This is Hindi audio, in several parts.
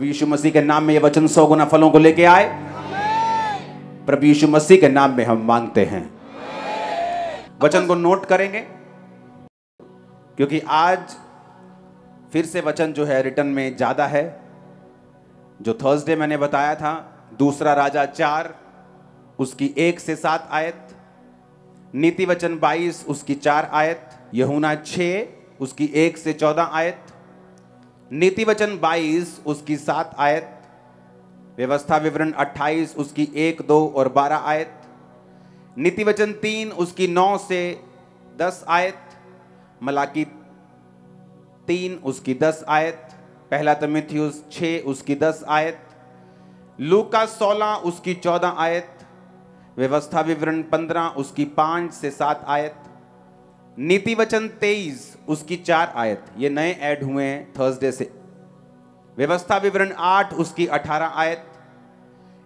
प्रभु यीशु मसीह के नाम में ये वचन 100 गुना फलों को लेके आए। प्रभु यीशु मसीह के नाम में हम मांगते हैं। वचन को नोट करेंगे क्योंकि आज फिर से वचन जो है रिटर्न में ज्यादा है। जो थर्सडे मैंने बताया था, दूसरा राजा 4 उसकी 1 से 7 आयत, नीति वचन 22 उसकी 4 आयत, यूहन्ना 6 उसकी 1 से 14 आयत, नीति वचन 22 उसकी 7 आयत, व्यवस्था विवरण 28 उसकी 1, 2 और 12 आयत, नीति वचन 3 उसकी 9 से 10 आयत, मलाकी 3 उसकी 10 आयत, पहला तीमुथियुस 6 उसकी 10 आयत, लूका 16 उसकी 14 आयत, व्यवस्था विवरण 15 उसकी 5 से 7 आयत, नीति वचन 23 उसकी 4 आयत, ये नए ऐड हुए हैं थर्सडे से, व्यवस्था विवरण 8 उसकी 18 आयत,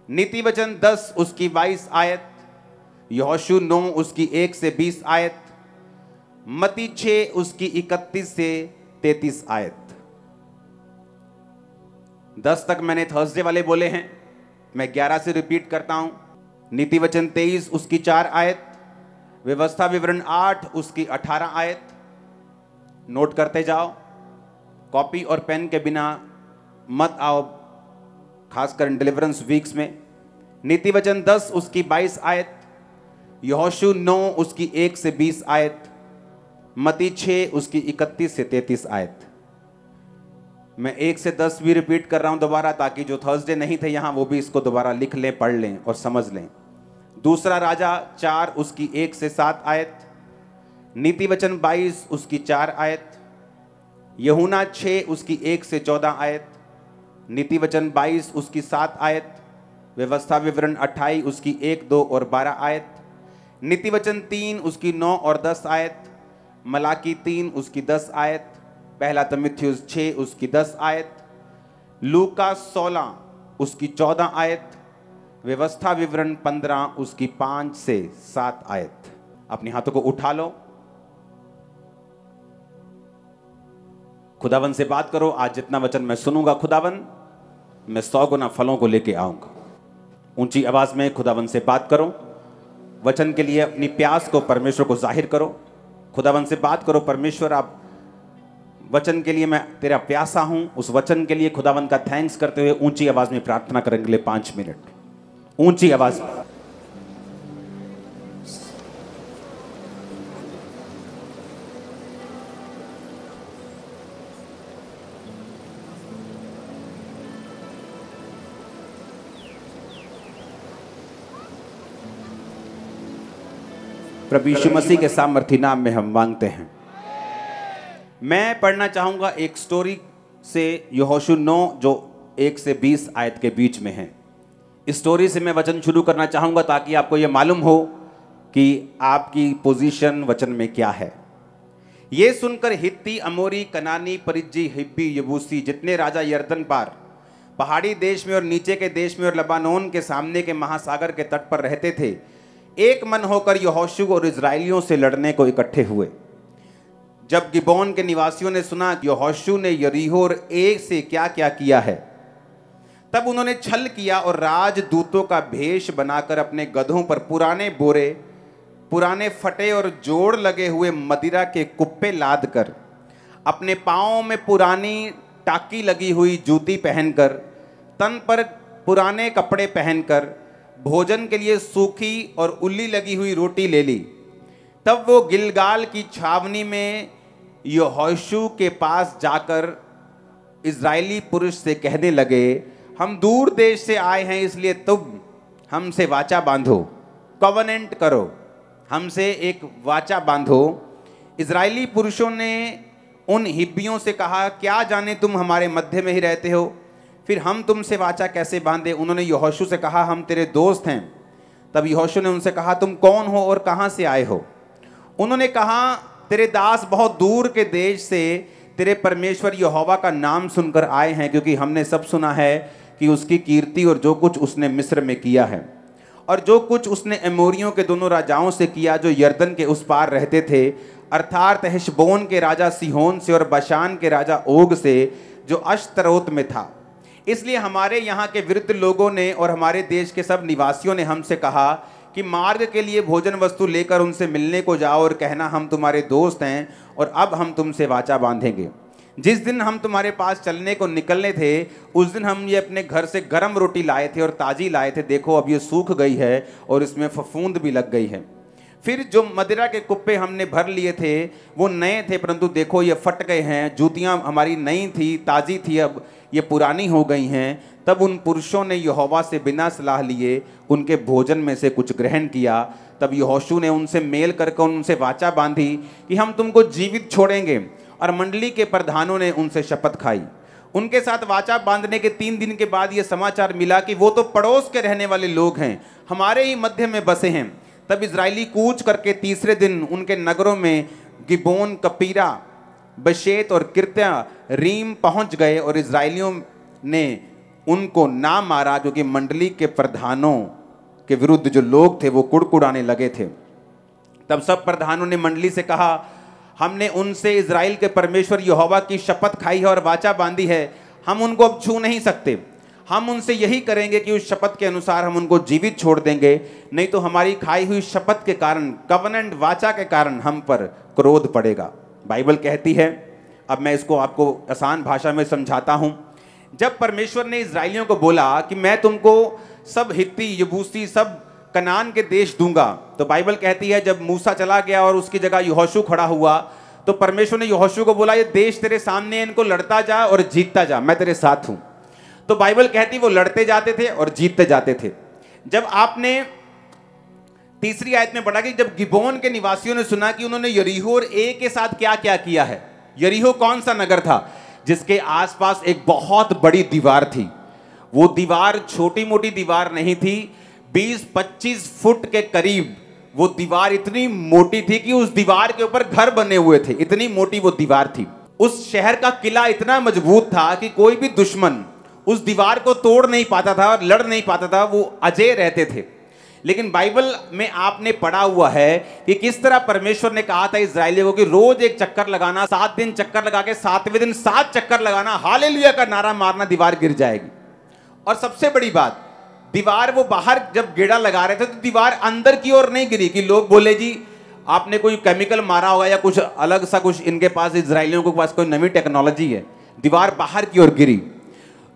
नीति वचन 10 उसकी 22 आयत, यहोशू 9 उसकी 1 से 20 आयत, मत्ती 6 उसकी 31 से 33 आयत। 10 तक मैंने थर्सडे वाले बोले हैं, मैं 11 से रिपीट करता हूं। नीति वचन 23 उसकी 4 आयत, व्यवस्था विवरण 8 उसकी 18 आयत। नोट करते जाओ, कॉपी और पेन के बिना मत आओ, खासकर डिलीवरेंस वीक्स में। नीति वचन 10 उसकी 22 आयत, यहोशू 9 उसकी 1 से 20 आयत, मत्ती 6 उसकी 31 से 33 आयत। मैं 1 से 10 भी रिपीट कर रहा हूं दोबारा, ताकि जो थर्सडे नहीं थे यहां वो भी इसको दोबारा लिख लें, पढ़ लें और समझ लें। दूसरा राजा 4 उसकी 1 से 7 आयत, नीति वचन 22 उसकी 4 आयत, यूहन्ना 6 उसकी 1 से 14 आयत, नीति वचन 22 उसकी 7 आयत, व्यवस्था विवरण 28 उसकी 1, 2 और 12 आयत, नीति वचन 3 उसकी 9 और 10 आयत, मलाकी 3 उसकी 10 आयत, पहला तीमुथियुस 6 उसकी 10 आयत, लूका 16 उसकी 14 आयत, व्यवस्था विवरण 15 उसकी 5 से 7 आयत। अपने हाथों को उठा लो, खुदावन से बात करो। आज जितना वचन मैं सुनूंगा खुदावन, मैं 100 गुना फलों को लेके आऊंगा। ऊंची आवाज में खुदावन से बात करो, वचन के लिए अपनी प्यास को परमेश्वर को जाहिर करो। खुदावन से बात करो, परमेश्वर आप वचन के लिए मैं तेरा प्यासा हूं, उस वचन के लिए खुदावन का थैंक्स करते हुए ऊंची आवाज में प्रार्थना करेंगे 5 मिनट, ऊंची आवाज में। प्रभु यीशु मसीह के सामर्थी नाम में हम मांगते हैं। मैं पढ़ना चाहूंगा एक स्टोरी से, यहोशू 9 जो 1 से 20 आयत के बीच में है। इस स्टोरी से मैं वचन शुरू करना चाहूंगा ताकि आपको यह मालूम हो कि आपकी पोजीशन वचन में क्या है। यह सुनकर हित्ती, अमोरी, कनानी, परिज्जी, हिब्बी, यबूसी जितने राजा यरदन पार पहाड़ी देश में और नीचे के देश में और लबानोन के सामने के महासागर के तट पर रहते थे, एक मन होकर यहोशू और इजराइलियों से लड़ने को इकट्ठे हुए। जब गिबोन के निवासियों ने सुना कि यहोशू ने यरीहो और ए से क्या क्या किया है, तब उन्होंने छल किया और राजदूतों का भेष बनाकर अपने गधों पर पुराने बोरे, पुराने फटे और जोड़ लगे हुए मदिरा के कुप्पे लाद कर, अपने पांवों में पुरानी टाकी लगी हुई जूती पहनकर, तन पर पुराने कपड़े पहनकर, भोजन के लिए सूखी और उल्ली लगी हुई रोटी ले ली। तब वो गिलगाल की छावनी में यहोशू के पास जाकर इजरायली पुरुष से कहने लगे, हम दूर देश से आए हैं, इसलिए तुम हमसे वाचा बांधो, कॉवेनेंट करो, हमसे एक वाचा बांधो। इजरायली पुरुषों ने उन हिब्बियों से कहा, क्या जाने तुम हमारे मध्य में ही रहते हो, फिर हम तुमसे वाचा कैसे बांधे। उन्होंने यहोशू से कहा, हम तेरे दोस्त हैं। तब यहोशू ने उनसे कहा, तुम कौन हो और कहां से आए हो। उन्होंने कहा, तेरे दास बहुत दूर के देश से तेरे परमेश्वर यहोवा का नाम सुनकर आए हैं, क्योंकि हमने सब सुना है कि उसकी कीर्ति और जो कुछ उसने मिस्र में किया है और जो कुछ उसने एमोरियों के दोनों राजाओं से किया जो यरदन के उस पार रहते थे, अर्थात हेशबोन के राजा सिहोन से और बशान के राजा ओग से जो अश्तरोत में था। इसलिए हमारे यहाँ के वृद्ध लोगों ने और हमारे देश के सब निवासियों ने हमसे कहा कि मार्ग के लिए भोजन वस्तु लेकर उनसे मिलने को जाओ और कहना हम तुम्हारे दोस्त हैं और अब हम तुमसे वाचा बांधेंगे। जिस दिन हम तुम्हारे पास चलने को निकलने थे उस दिन हम ये अपने घर से गर्म रोटी लाए थे और ताज़ी लाए थे, देखो अब ये सूख गई है और इसमें फफूंद भी लग गई है। फिर जो मदिरा के कुप्पे हमने भर लिए थे वो नए थे, परंतु देखो ये फट गए हैं। जूतियाँ हमारी नई थी, ताज़ी थी, अब ये पुरानी हो गई हैं। तब उन पुरुषों ने यहोवा से बिना सलाह लिए उनके भोजन में से कुछ ग्रहण किया। तब यहोशू ने उनसे मेल करके उनसे वाचा बांधी कि हम तुमको जीवित छोड़ेंगे, और मंडली के प्रधानों ने उनसे शपथ खाई। उनके साथ वाचा बांधने के 3 दिन के बाद ये समाचार मिला कि वो तो पड़ोस के रहने वाले लोग हैं, हमारे ही मध्य में बसे हैं। तब इजरायली कूच करके तीसरे दिन उनके नगरों में गिबोन, कपीरा, बशेत और किर्त्या रीम पहुंच गए, और इजरायलियों ने उनको ना मारा, क्योंकि मंडली के प्रधानों के विरुद्ध जो लोग थे वो कुड़कुड़ाने लगे थे। तब सब प्रधानों ने मंडली से कहा, हमने उनसे इजराइल के परमेश्वर यहोवा की शपथ खाई है और वाचा बांधी है, हम उनको अब छू नहीं सकते। हम उनसे यही करेंगे कि उस शपथ के अनुसार हम उनको जीवित छोड़ देंगे, नहीं तो हमारी खाई हुई शपथ के कारण, कवनेंट वाचा के कारण हम पर क्रोध पड़ेगा। बाइबल कहती है, अब मैं इसको आपको आसान भाषा में समझाता हूं। जब परमेश्वर ने इजराइलियों को बोला कि मैं तुमको सब हित्ती, यबूसी, सब कनान के देश दूंगा, तो बाइबल कहती है जब मूसा चला गया और उसकी जगह यहोशू खड़ा हुआ, तो परमेश्वर ने यहोशू को बोला ये देश तेरे सामने है, इनको लड़ता जा और जीतता जा, मैं तेरे साथ हूं। तो बाइबल कहती वो लड़ते जाते थे और जीतते जाते थे। जब आपने तीसरी आयत में पढ़ा कि जब गिबोन के निवासियों ने सुना कि उन्होंने यरीहो और ए के साथ क्या क्या किया है। यरीहो कौन सा नगर था? जिसके आसपास एक बहुत बड़ी दीवार थी। वो दीवार छोटी मोटी दीवार नहीं थी, 20-25 फुट के करीब वो दीवार इतनी मोटी थी कि उस दीवार के ऊपर घर बने हुए थे, इतनी मोटी वो दीवार थी। उस शहर का किला इतना मजबूत था कि कोई भी दुश्मन उस दीवार को तोड़ नहीं पाता था और लड़ नहीं पाता था, वो अजय रहते थे। लेकिन बाइबल में आपने पढ़ा हुआ है कि किस तरह परमेश्वर ने कहा था इजराइलियों को कि रोज एक चक्कर लगाना, 7 दिन चक्कर लगा के 7वें दिन 7 चक्कर लगाना, हालेलुया का नारा मारना, दीवार गिर जाएगी। और सबसे बड़ी बात, दीवार वो बाहर जब गेड़ा लगा रहे थे तो दीवार अंदर की ओर नहीं गिरी कि लोग बोले जी आपने कोई केमिकल मारा होगा या कुछ अलग सा, कुछ इनके पास, इजराइलियों के पास कोई नई टेक्नोलॉजी है। दीवार बाहर की ओर गिरी।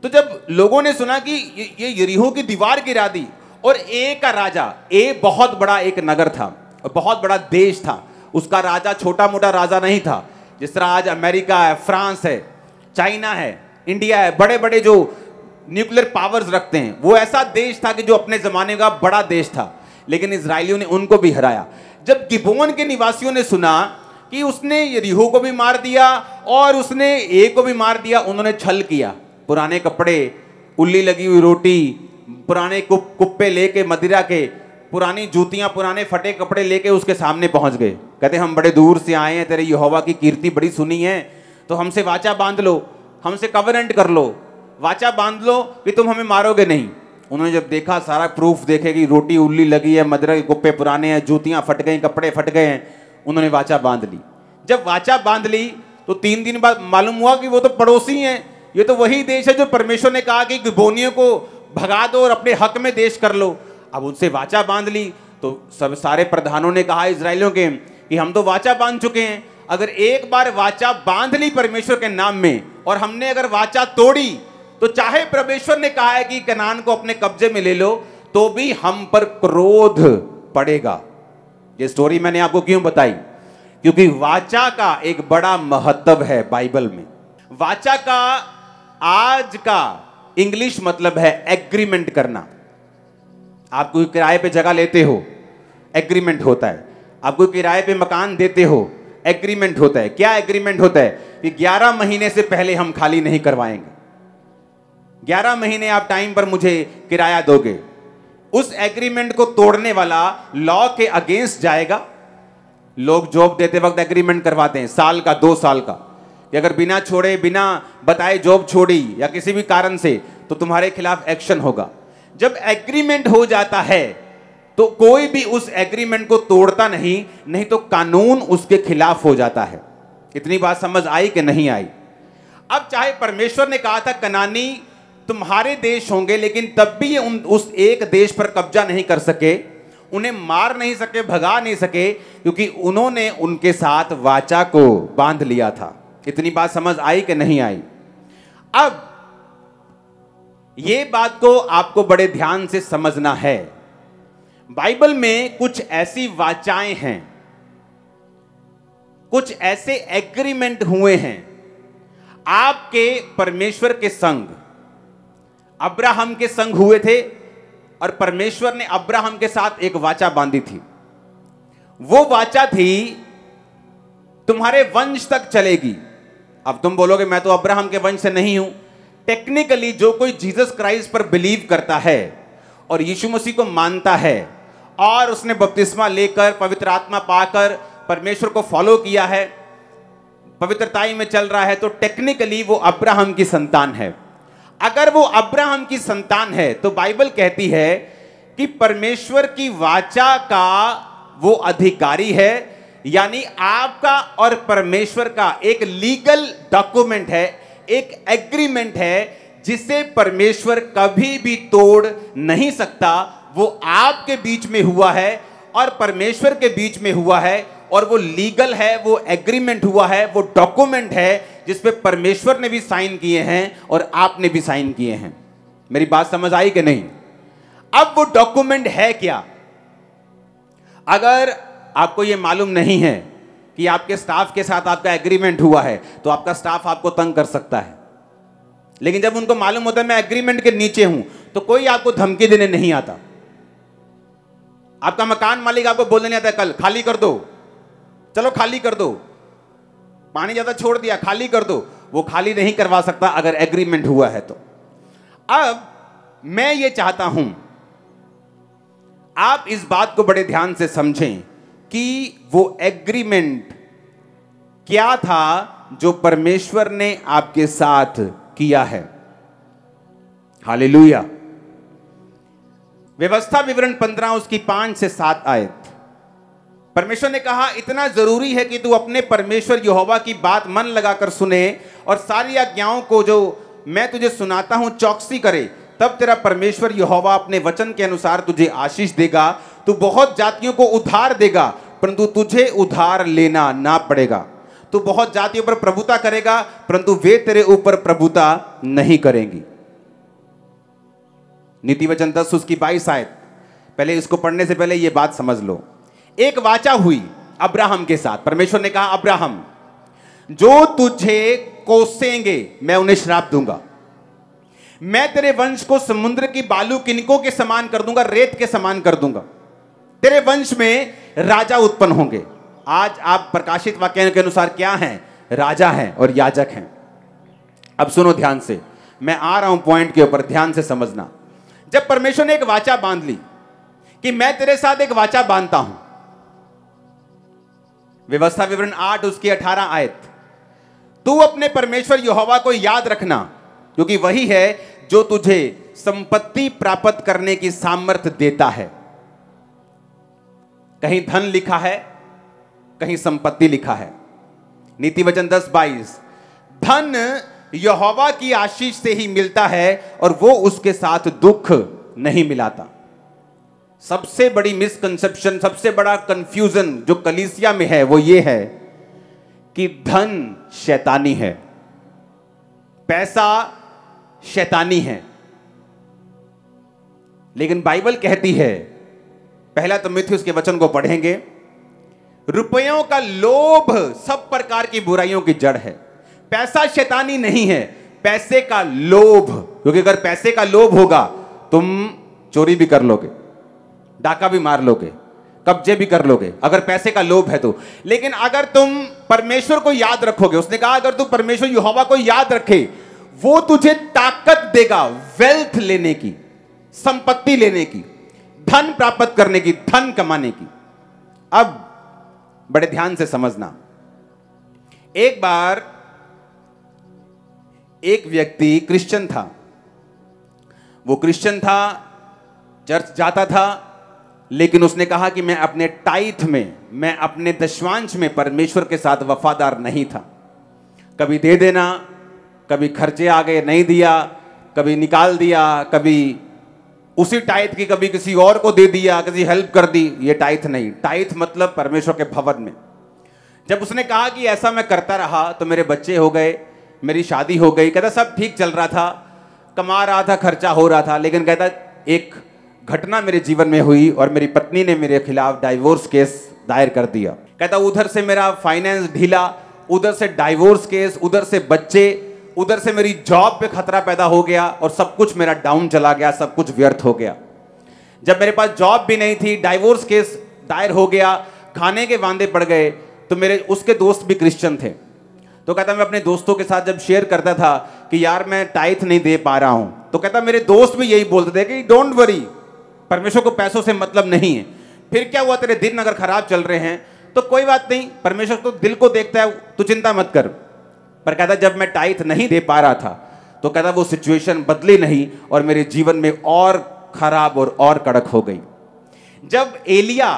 तो जब लोगों ने सुना कि ये यरीहो की दीवार गिरा दी, और ए का राजा, ए बहुत बड़ा एक नगर था और बहुत बड़ा देश था, उसका राजा छोटा मोटा राजा नहीं था। जिस तरह आज अमेरिका है, फ्रांस है, चाइना है, इंडिया है, बड़े बड़े जो न्यूक्लियर पावर्स रखते हैं, वो ऐसा देश था कि जो अपने जमाने का बड़ा देश था। लेकिन इजराइलियों ने उनको भी हराया। जब गिबोन के निवासियों ने सुना कि उसने यरीहो को भी मार दिया और उसने ए को भी मार दिया, उन्होंने छल किया। पुराने कपड़े, उल्ली लगी हुई रोटी, पुराने कुप्पे लेके मदिरा के, पुरानी जूतियां, पुराने फटे कपड़े लेके उसके सामने पहुंच गए। कहते हम बड़े दूर से आए हैं, तेरे यहोवा की कीर्ति बड़ी सुनी है, तो हमसे वाचा बांध लो, हमसे कवरेंट कर लो, वाचा बांध लो कि तुम हमें मारोगे नहीं। उन्होंने जब देखा, सारा प्रूफ देखे कि रोटी उल्ली लगी है, मदिरा के कुप्पे पुराने हैं, जूतियां फट गई, कपड़े फट गए हैं, उन्होंने वाचा बांध ली। जब वाचा बांध ली तो 3 दिन बाद मालूम हुआ कि वो तो पड़ोसी हैं, ये तो वही देश है जो परमेश्वर ने कहा कि गिबोनियों को भगा दो और अपने हक में देश कर लो। अब उनसे वाचा बांध ली तो सब सारे प्रधानों ने कहा इजराइलियों के कि हम तो वाचा बांध चुके हैं, अगर एक बार वाचा बांध ली परमेश्वर के नाम में और हमने अगर वाचा तोड़ी तो चाहे परमेश्वर ने कहा है कि कनान को अपने कब्जे में ले लो, तो भी हम पर क्रोध पड़ेगा। ये स्टोरी मैंने आपको क्यों बताई? क्योंकि वाचा का एक बड़ा महत्व है बाइबल में। वाचा का आज का इंग्लिश मतलब है एग्रीमेंट करना। आप कोई किराए पे जगह लेते हो, एग्रीमेंट होता है। आप कोई किराए पे मकान देते हो, एग्रीमेंट होता है। क्या एग्रीमेंट होता है? कि 11 महीने से पहले हम खाली नहीं करवाएंगे, 11 महीने आप टाइम पर मुझे किराया दोगे। उस एग्रीमेंट को तोड़ने वाला लॉ के अगेंस्ट जाएगा। लोग जॉब देते वक्त एग्रीमेंट करवाते हैं, साल का, 2 साल का, कि अगर बिना छोड़े, बिना बताए जॉब छोड़ी या किसी भी कारण से, तो तुम्हारे खिलाफ एक्शन होगा। जब एग्रीमेंट हो जाता है तो कोई भी उस एग्रीमेंट को तोड़ता नहीं, नहीं तो कानून उसके खिलाफ हो जाता है। इतनी बात समझ आई कि नहीं आई? अब चाहे परमेश्वर ने कहा था कनानी तुम्हारे देश होंगे, लेकिन तब भी ये उस एक देश पर कब्जा नहीं कर सके, उन्हें मार नहीं सके, भगा नहीं सके, क्योंकि उन्होंने उनके साथ वाचा को बांध लिया था। इतनी बात समझ आई कि नहीं आई? अब ये बात को आपको बड़े ध्यान से समझना है। बाइबल में कुछ ऐसी वाचाएं हैं, कुछ ऐसे एग्रीमेंट हुए हैं आपके परमेश्वर के संग। अब्राहम के संग हुए थे और परमेश्वर ने अब्राहम के साथ एक वाचा बांधी थी। वो वाचा थी तुम्हारे वंश तक चलेगी। अब तुम बोलोगे मैं तो अब्राहम के वंश से नहीं हूं। टेक्निकली जो कोई जीसस क्राइस्ट पर बिलीव करता है और यीशु मसीह को मानता है और उसने बपतिस्मा लेकर पवित्र आत्मा पाकर परमेश्वर को फॉलो किया है, पवित्रताई में चल रहा है, तो टेक्निकली वो अब्राहम की संतान है। अगर वो अब्राहम की संतान है तो बाइबल कहती है कि परमेश्वर की वाचा का वो अधिकारी है, यानी आपका और परमेश्वर का एक लीगल डॉक्यूमेंट है, एक एग्रीमेंट है जिसे परमेश्वर कभी भी तोड़ नहीं सकता। वो आपके बीच में हुआ है और परमेश्वर के बीच में हुआ है, और वो लीगल है, वो एग्रीमेंट हुआ है, वो डॉक्यूमेंट है जिसपे परमेश्वर ने भी साइन किए हैं और आपने भी साइन किए हैं। मेरी बात समझ आई कि नहीं? अब वो डॉक्यूमेंट है क्या? अगर आपको ये मालूम नहीं है कि आपके स्टाफ के साथ आपका एग्रीमेंट हुआ है, तो आपका स्टाफ आपको तंग कर सकता है। लेकिन जब उनको मालूम होता है मैं एग्रीमेंट के नीचे हूं, तो कोई आपको धमकी देने नहीं आता। आपका मकान मालिक आपको बोलने नहीं आता कल खाली कर दो, चलो खाली कर दो, पानी ज्यादा छोड़ दिया खाली कर दो। वो खाली नहीं करवा सकता अगर एग्रीमेंट हुआ है तो। अब मैं ये चाहता हूं आप इस बात को बड़े ध्यान से समझें कि वो एग्रीमेंट क्या था जो परमेश्वर ने आपके साथ किया है। हालेलुया। व्यवस्था विवरण 15 उसकी 5 से 7 आयत। परमेश्वर ने कहा इतना जरूरी है कि तू अपने परमेश्वर यहोवा की बात मन लगाकर सुने और सारी आज्ञाओं को जो मैं तुझे सुनाता हूं चौकसी करे, तब तेरा परमेश्वर यहोवा अपने वचन के अनुसार तुझे आशीष देगा। तू बहुत जातियों को उधार देगा, परंतु तुझे उधार लेना ना पड़ेगा। तू बहुत जातियों पर प्रभुता करेगा, परंतु वे तेरे ऊपर प्रभुता नहीं करेंगी। नीति वचन 10 उसकी 22 आयत। पहले इसको पढ़ने से पहले यह बात समझ लो। एक वाचा हुई अब्राहम के साथ। परमेश्वर ने कहा अब्राहम, जो तुझे कोसेंगे मैं उन्हें श्राप दूंगा। मैं तेरे वंश को समुद्र की बालू किनकों के समान कर दूंगा, रेत के समान कर दूंगा। तेरे वंश में राजा उत्पन्न होंगे। आज आप प्रकाशित वाक्य के अनुसार क्या हैं? राजा हैं और याजक हैं। अब सुनो ध्यान से, मैं आ रहा हूं पॉइंट के ऊपर, ध्यान से समझना। जब परमेश्वर ने एक वाचा बांध ली कि मैं तेरे साथ एक वाचा बांधता हूं, व्यवस्था विवरण 8 उसकी 18 आयत। तू अपने परमेश्वर यहोवा को याद रखना, क्योंकि वही है जो तुझे संपत्ति प्राप्त करने की सामर्थ्य देता है। कहीं धन लिखा है, कहीं संपत्ति लिखा है। नीति वचन 10:22। धन यहोवा की आशीष से ही मिलता है और वो उसके साथ दुख नहीं मिलाता। सबसे बड़ी मिसकंसेप्शन, सबसे बड़ा कंफ्यूजन जो कलीसिया में है वो ये है कि धन शैतानी है, पैसा शैतानी है। लेकिन बाइबल कहती है, पहला तीमुथियुस के वचन को पढ़ेंगे, रुपयों का लोभ सब प्रकार की बुराइयों की जड़ है। पैसा शैतानी नहीं है, पैसे का लोभ। क्योंकि अगर पैसे का लोभ होगा तुम चोरी भी कर लोगे, डाका भी मार लोगे, कब्जे भी कर लोगे, अगर पैसे का लोभ है तो। लेकिन अगर तुम परमेश्वर को याद रखोगे, उसने कहा अगर तू परमेश्वर यहोवा को याद रखे, वो तुझे ताकत देगा वेल्थ लेने की, संपत्ति लेने की, धन प्राप्त करने की, धन कमाने की। अब बड़े ध्यान से समझना। एक बार एक व्यक्ति क्रिश्चियन था। वो क्रिश्चियन था, चर्च जाता था, लेकिन उसने कहा कि मैं अपने टाइथ में, मैं अपने दशवांश में परमेश्वर के साथ वफादार नहीं था। कभी दे देना, कभी खर्चे आ गए नहीं दिया, कभी निकाल दिया, कभी उसी टाइथ की कभी किसी और को दे दिया, किसी हेल्प कर दी। ये टाइथ नहीं, टाइथ मतलब परमेश्वर के भवन में। जब उसने कहा कि ऐसा मैं करता रहा तो मेरे बच्चे हो गए, मेरी शादी हो गई। कहता सब ठीक चल रहा था, कमा रहा था, खर्चा हो रहा था, लेकिन कहता एक घटना मेरे जीवन में हुई और मेरी पत्नी ने मेरे खिलाफ डाइवोर्स केस दायर कर दिया। कहता उधर से मेरा फाइनेंस ढीला, उधर से डाइवोर्स केस, उधर से बच्चे, उधर से मेरी जॉब पे खतरा पैदा हो गया और सब कुछ मेरा डाउन चला गया, सब कुछ व्यर्थ हो गया। जब मेरे पास जॉब भी नहीं थी, डाइवोर्स केस दायर हो गया, खाने के वांदे पड़ गए, तो मेरे उसके दोस्त भी क्रिश्चियन थे। तो कहता मैं अपने दोस्तों के साथ जब शेयर करता था कि यार मैं टाइथ नहीं दे पा रहा हूं, तो कहता मेरे दोस्त भी यही बोलते थे कि डोंट वरी, परमेश्वर को पैसों से मतलब नहीं है। फिर क्या हुआ, तेरे दिन अगर खराब चल रहे हैं तो कोई बात नहीं, परमेश्वर तो दिल को देखता है, तू चिंता मत कर। पर कहता जब मैं टाइथ नहीं दे पा रहा था तो कहता वो सिचुएशन बदली नहीं और मेरे जीवन में और खराब और कड़क हो गई। जब एलिया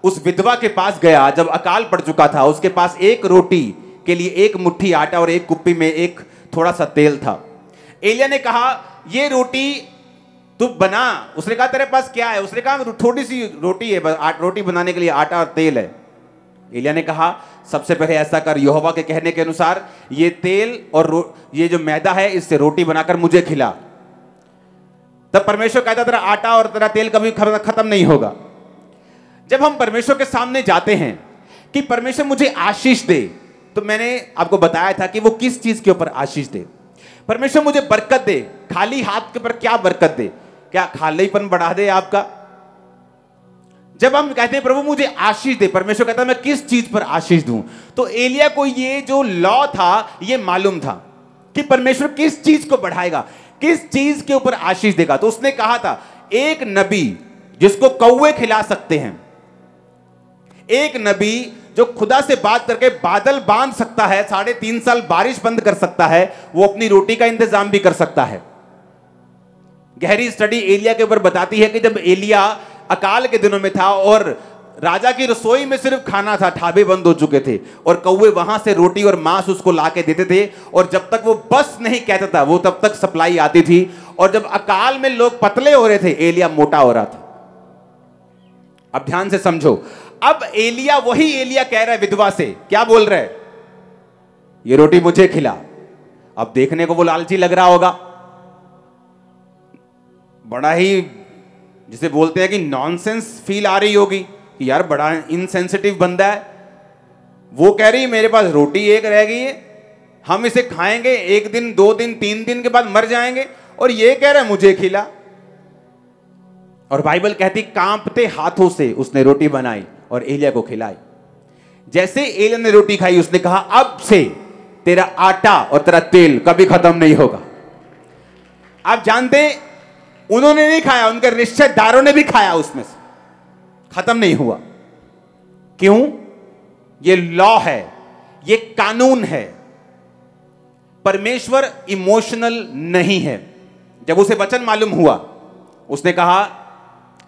उस विधवा के पास गया, जब अकाल पड़ चुका था, उसके पास एक रोटी के लिए एक मुट्ठी आटा और एक कुप्पी में एक थोड़ा सा तेल था। एलिया ने कहा ये रोटी तू बना। उसने कहा तेरे पास क्या है? उसने कहा थोड़ी सी रोटी है, रोटी बनाने के लिए आटा और तेल है। एलिया ने कहा सबसे पहले ऐसा कर, यहोवा के कहने के अनुसार ये तेल और ये जो मैदा है इससे रोटी बनाकर मुझे खिला। तब परमेश्वर कहता तेरा आटा और तेरा तेल कभी खत्म नहीं होगा। जब हम परमेश्वर के सामने जाते हैं कि परमेश्वर मुझे आशीष दे, तो मैंने आपको बताया था कि वो किस चीज के ऊपर आशीष दे। परमेश्वर मुझे बरकत दे, खाली हाथ के ऊपर क्या बरकत दे? क्या खालीपन बढ़ा दे आपका? जब हम कहते हैं प्रभु मुझे आशीष दे, परमेश्वर कहता है मैं किस चीज पर आशीष दूं? तो एलिया को ये जो लॉ था ये मालूम था कि परमेश्वर किस चीज को बढ़ाएगा, किस चीज के ऊपर आशीष देगा। तो उसने कहा था एक नबी जिसको कौवे खिला सकते हैं, एक नबी जो खुदा से बात करके बादल बांध सकता है, 3.5 साल बारिश बंद कर सकता है, वो अपनी रोटी का इंतजाम भी कर सकता है। गहरी स्टडी एलिया के ऊपर बताती है कि जब एलिया अकाल के दिनों में था और राजा की रसोई में सिर्फ खाना था, ढाबे बंद हो चुके थे और कौवे वहां से रोटी और मांस उसको लाके देते थे, और जब तक वो बस नहीं कहता था वो तब तक सप्लाई आती थी। और जब अकाल में लोग पतले हो रहे थे, एलिया मोटा हो रहा था। अब ध्यान से समझो, अब एलिया वही एलिया कह रहा है विधवा से, क्या बोल रहा है? ये रोटी मुझे खिला। अब देखने को वो लालची लग रहा होगा, बड़ा ही जिसे बोलते हैं कि नॉनसेंस फील आ रही होगी कि यार बड़ा इनसेंसिटिव बंदा है। वो कह रही मेरे पास रोटी एक रह गई है, हम इसे खाएंगे, 1 दिन 2 दिन 3 दिन के बाद मर जाएंगे, और ये कह रहा है मुझे खिला। और बाइबल कहती कांपते हाथों से उसने रोटी बनाई और एलिया को खिलाई। जैसे एलिया ने रोटी खाई, उसने कहा अब से तेरा आटा और तेरा तेल कभी खत्म नहीं होगा। आप जानते उन्होंने नहीं खाया, उनके रिश्तेदारों ने भी खाया, उसमें से खत्म नहीं हुआ। क्यों? ये लॉ है, ये कानून है। परमेश्वर इमोशनल नहीं है। जब उसे वचन मालूम हुआ, उसने कहा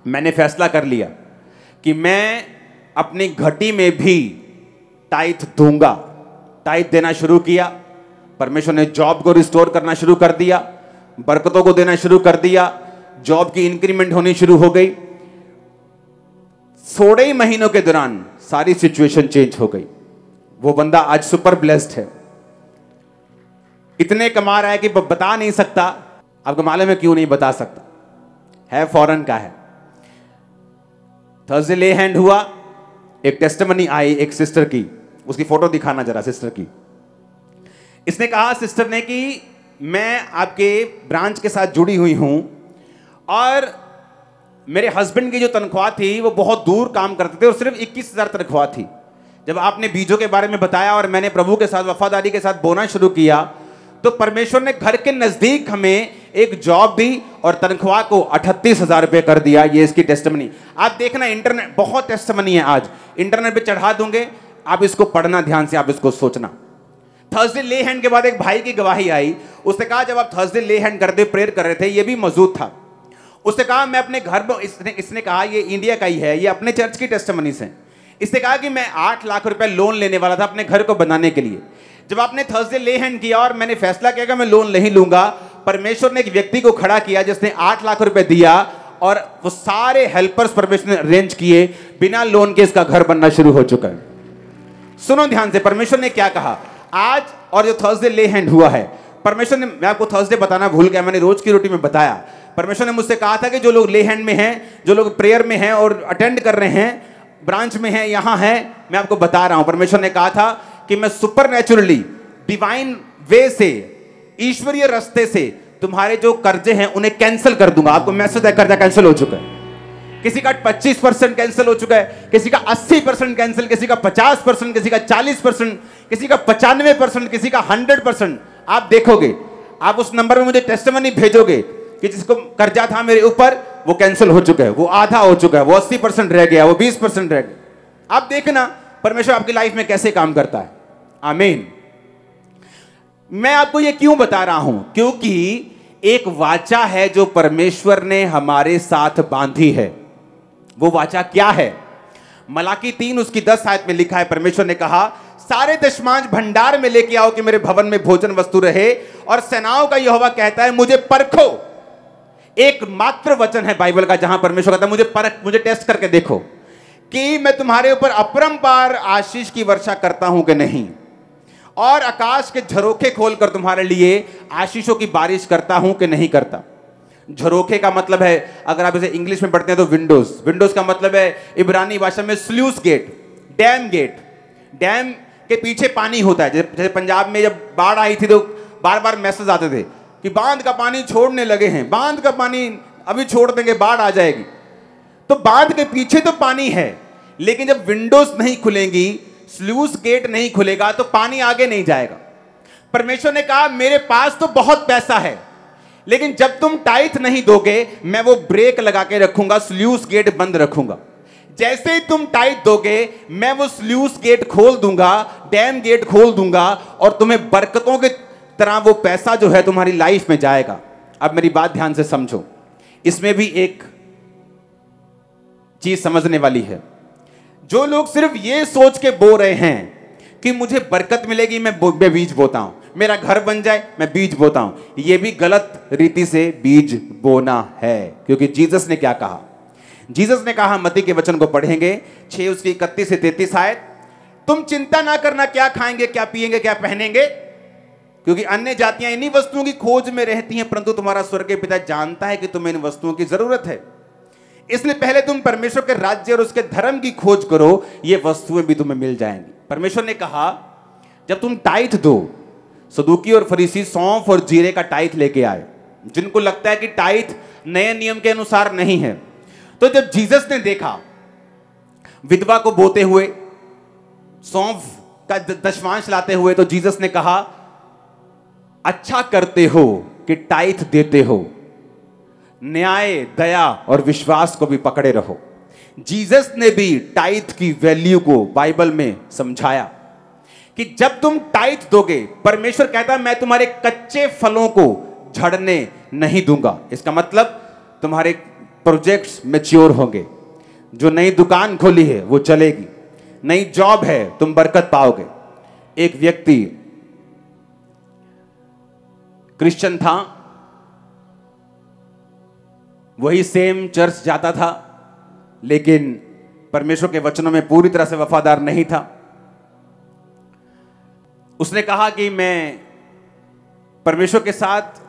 मैंने फैसला कर लिया कि मैं अपनी घटी में भी टाइथ दूंगा। टाइथ देना शुरू किया। परमेश्वर ने जॉब को रिस्टोर करना शुरू कर दिया, बरकतों को देना शुरू कर दिया, जॉब की इंक्रीमेंट होनी शुरू हो गई। 16 ही महीनों के दौरान सारी सिचुएशन चेंज हो गई। वो बंदा आज सुपर ब्लेस्ड है, इतने कमा रहा है कि बता नहीं सकता। आपको मालूम है क्यों नहीं बता सकता? है फॉरेन का है। थर्सडे ले हैंड हुआ, एक टेस्टिमनी आई एक सिस्टर की, उसकी फोटो दिखाना जरा सिस्टर की। इसने कहा सिस्टर ने कि मैं आपके ब्रांच के साथ जुड़ी हुई हूं और मेरे हस्बैंड की जो तनख्वाह थी वो बहुत दूर काम करते थे और सिर्फ 21,000 तनख्वाह थी। जब आपने बीजों के बारे में बताया और मैंने प्रभु के साथ वफादारी के साथ बोना शुरू किया, तो परमेश्वर ने घर के नजदीक हमें एक जॉब दी और तनख्वाह को 38,000 रुपये कर दिया। ये इसकी टेस्टिमनी। आप देखना, इंटरनेट बहुत टेस्टिमनी है, आज इंटरनेट पे चढ़ा दूंगे, आप इसको पढ़ना ध्यान से, आप इसको सोचना। थर्सडे ले हैंड के बाद एक भाई की गवाही आई। उसने कहा जब आप थर्सडे ले हैंड करते प्रेयर कर रहे थे, ये भी मौजूद था। उसने कहा मैं अपने घर में, इसने कहा ये इंडिया का ही है, ये अपने चर्च की टेस्टिमनीज हैं। इसने कहा कि मैं 8 लाख रुपए लोन लेने वाला था अपने घर को बनाने के लिए। जब आपने थर्सडे ले हैंड किया और मैंने फैसला किया कि मैं लोन नहीं लूंगा, परमेश्वर ने एक व्यक्ति को खड़ा किया जिसने 8 लाख रुपए दिया और वो सारे हेल्पर्स परमेश्वर ने अरेंज किए, बिना लोन के इसका घर बनना शुरू हो चुका है। सुनो ध्यान से, परमेश्वर ने क्या कहा आज, और जो थर्सडे ले हैंड हुआ है, परमेश्वर ने, मैं आपको थर्सडे बताना भूल गया, मैंने रोज की रोटी में बताया। परमेश्वर ने मुझसे कहा था कि जो लोग ले हैंड में हैं, जो लोग प्रेयर में हैं और अटेंड कर रहे हैं, ब्रांच में हैं, यहां हैं, मैं आपको बता रहा हूं, परमेश्वर ने कहा था कि मैं सुपरनेचुरली डिवाइन वे से, ईश्वरीय रास्ते से तुम्हारे जो कर्जे हैं उन्हें कैंसिल कर दूंगा। आपको मैसेज है, कर्जा कैंसिल हो चुका है। किसी का 25% कैंसिल हो चुका है, किसी का 80% कैंसिल, किसी का 50%, किसी का 40%, किसी का 95%, किसी का 100%। आप देखोगे, आप उस नंबर में मुझे टेस्टिमनी भेजोगे कि जिसको कर्जा था मेरे ऊपर वो कैंसिल हो चुका है, वो आधा हो चुका है, वो 80% रह गया, वो 20% रह गया। आप देखना परमेश्वर आपकी लाइफ में कैसे काम करता है। आमीन। मैं आपको ये क्यों बता रहा हूं, क्योंकि एक वाचा है जो परमेश्वर ने हमारे साथ बांधी है। वो वाचा क्या है? मलाकी 3 उसकी 10 आयत में लिखा है, परमेश्वर ने कहा सारे दशमांश भंडार में लेके आओ कि मेरे भवन में भोजन वस्तु रहे, और सेनाओं का यहोवा कहता है मुझे परखो। एक मात्र वचन है बाइबल का जहां परमेश्वर कहता है मुझे परख, मुझे टेस्ट करके देखो कि मैं तुम्हारे ऊपर अपरंपार आशीष की वर्षा करता हूं कि नहीं, और आकाश के झरोखे खोलकर तुम्हारे लिए आशीषों की बारिश करता हूं कि नहीं करता। झरोखे का मतलब है, अगर आप इसे इंग्लिश में पढ़ते हैं तो विंडोज। विंडोज का मतलब है इब्रानी भाषा में sluice gate, dam gate. Dam के पीछे पानी होता है। जैसे पंजाब में जब बाढ़ आई थी तो बार बार मैसेज आते थे कि बांध का पानी छोड़ने लगे हैं, बांध का पानी अभी छोड़ देंगे, बाढ़ आ जाएगी। तो बांध के पीछे तो पानी है, लेकिन जब विंडोज नहीं खुलेंगी, स्लूस गेट नहीं खुलेगा, तो पानी आगे नहीं जाएगा। परमेश्वर ने कहा मेरे पास तो बहुत पैसा है, लेकिन जब तुम टाइथ नहीं दोगे मैं वो ब्रेक लगा के रखूंगा, स्लूस गेट बंद रखूंगा। जैसे ही तुम टाइथ दोगे मैं वो स्लूस गेट खोल दूंगा, डैम गेट खोल दूंगा, और तुम्हें बरकतों की तरह वो पैसा जो है तुम्हारी लाइफ में जाएगा। अब मेरी बात ध्यान से समझो, इसमें भी एक चीज समझने वाली है। जो लोग सिर्फ ये सोच के बो रहे हैं कि मुझे बरकत मिलेगी, मैं बीज बोता हूं, मेरा घर बन जाए मैं बीज बोता हूं, ये भी गलत रीति से बीज बोना है। क्योंकि जीसस ने क्या कहा? जीसस ने कहा, मत्ती के वचन को पढ़ेंगे 6 उसकी 31 से 33 आयत, तुम चिंता ना करना क्या खाएंगे, क्या पिएंगे, क्या पहनेंगे, क्योंकि अन्य जातियां इन्हीं वस्तुओं की खोज में रहती हैं, परंतु तुम्हारा स्वर्गीय पिता जानता है कि तुम्हें इन वस्तुओं की जरूरत है। इसलिए पहले तुम परमेश्वर के राज्य और उसके धर्म की खोज करो, ये वस्तुएं भी तुम्हें मिल जाएंगी। परमेश्वर ने कहा जब तुम टाइथ दो, सदूकी और फरीसी सौंफ और जीरे का टाइथ लेके आए, जिनको लगता है कि टाइथ नए नियम के अनुसार नहीं है। तो जब जीसस ने देखा विधवा को बोते हुए, सौंफ का दशमांश लाते हुए, तो जीसस ने कहा अच्छा करते हो कि टाइथ देते हो, न्याय, दया और विश्वास को भी पकड़े रहो। जीसस ने भी टाइथ की वैल्यू को बाइबल में समझाया कि जब तुम टाइथ दोगे, परमेश्वर कहता है मैं तुम्हारे कच्चे फलों को झड़ने नहीं दूंगा। इसका मतलब तुम्हारे प्रोजेक्ट्स मैच्योर होंगे, जो नई दुकान खोली है वो चलेगी, नई जॉब है तुम बरकत पाओगे। एक व्यक्ति क्रिश्चियन था, वही सेम चर्च जाता था, लेकिन परमेश्वर के वचनों में पूरी तरह से वफादार नहीं था। उसने कहा कि मैं परमेश्वर के साथ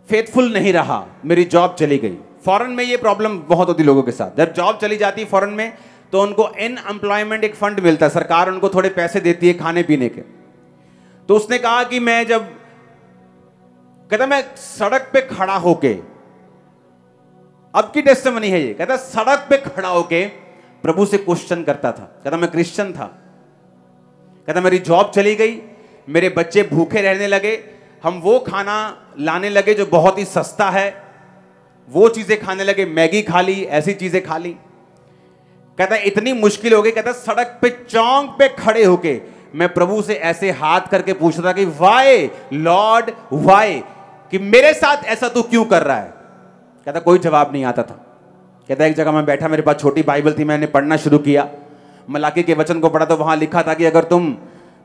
फेथफुल नहीं रहा, मेरी जॉब चली गई। फॉरेन में ये प्रॉब्लम बहुत होती लोगों के साथ, जब जॉब चली जाती है फॉरेन में तो उनको अनएम्प्लॉयमेंट एक फंड मिलता है, सरकार उनको थोड़े पैसे देती है खाने पीने के। तो उसने कहा कि मैं जब, कहता मैं सड़क पे खड़ा होके, अब की टेस्टिमनी है ये, कहता सड़क पे खड़ा होके प्रभु से क्वेश्चन करता था। कहता मैं क्रिश्चियन था, कहता मेरी जॉब चली गई, मेरे बच्चे भूखे रहने लगे, हम वो खाना लाने लगे जो बहुत ही सस्ता है, वो चीजें खाने लगे, मैगी खा ली, ऐसी चीजें खा ली। कहता इतनी मुश्किल हो गई, कहता सड़क पे चौंक पे खड़े होके मैं प्रभु से ऐसे हाथ करके पूछता था कि वाई लॉर्ड वाई, कि मेरे साथ ऐसा तू क्यों कर रहा है। कहता कोई जवाब नहीं आता था। कहता एक जगह मैं बैठा, मेरे पास छोटी बाइबल थी, मैंने पढ़ना शुरू किया, मलाकी के वचन को पढ़ा तो वहां लिखा था कि अगर तुम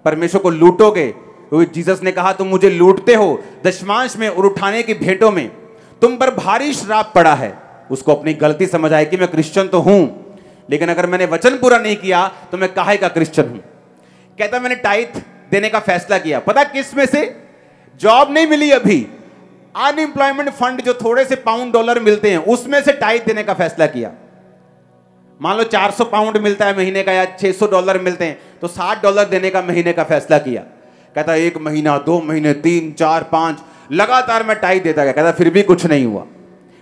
परमेश्वर को लूटोगे क्योंकि जीसस ने कहा तुम मुझे लूटते हो दशमांश में और उठाने की भेंटों में, तुम पर भारी श्राप पड़ा है। उसको अपनी गलती समझ आई कि मैं क्रिश्चियन तो हूं, लेकिन अगर मैंने वचन पूरा नहीं किया तो मैं काहे का क्रिश्चियन हूं। कहता मैंने टाइथ देने का फैसला किया। पता किस में से? जॉब नहीं मिली अभी, अनएम्प्लॉयमेंट फंड जो थोड़े से पाउंड डॉलर मिलते हैं उसमें से टाइथ देने का फैसला किया। मान लो 400 पाउंड मिलता है महीने का या 600 डॉलर मिलते हैं, तो $60 देने का महीने का फैसला किया। कहता 1 महीना, 2 महीने, 3, 4, 5 लगातार मैं टाइथ देता गया। कहता फिर भी कुछ नहीं हुआ।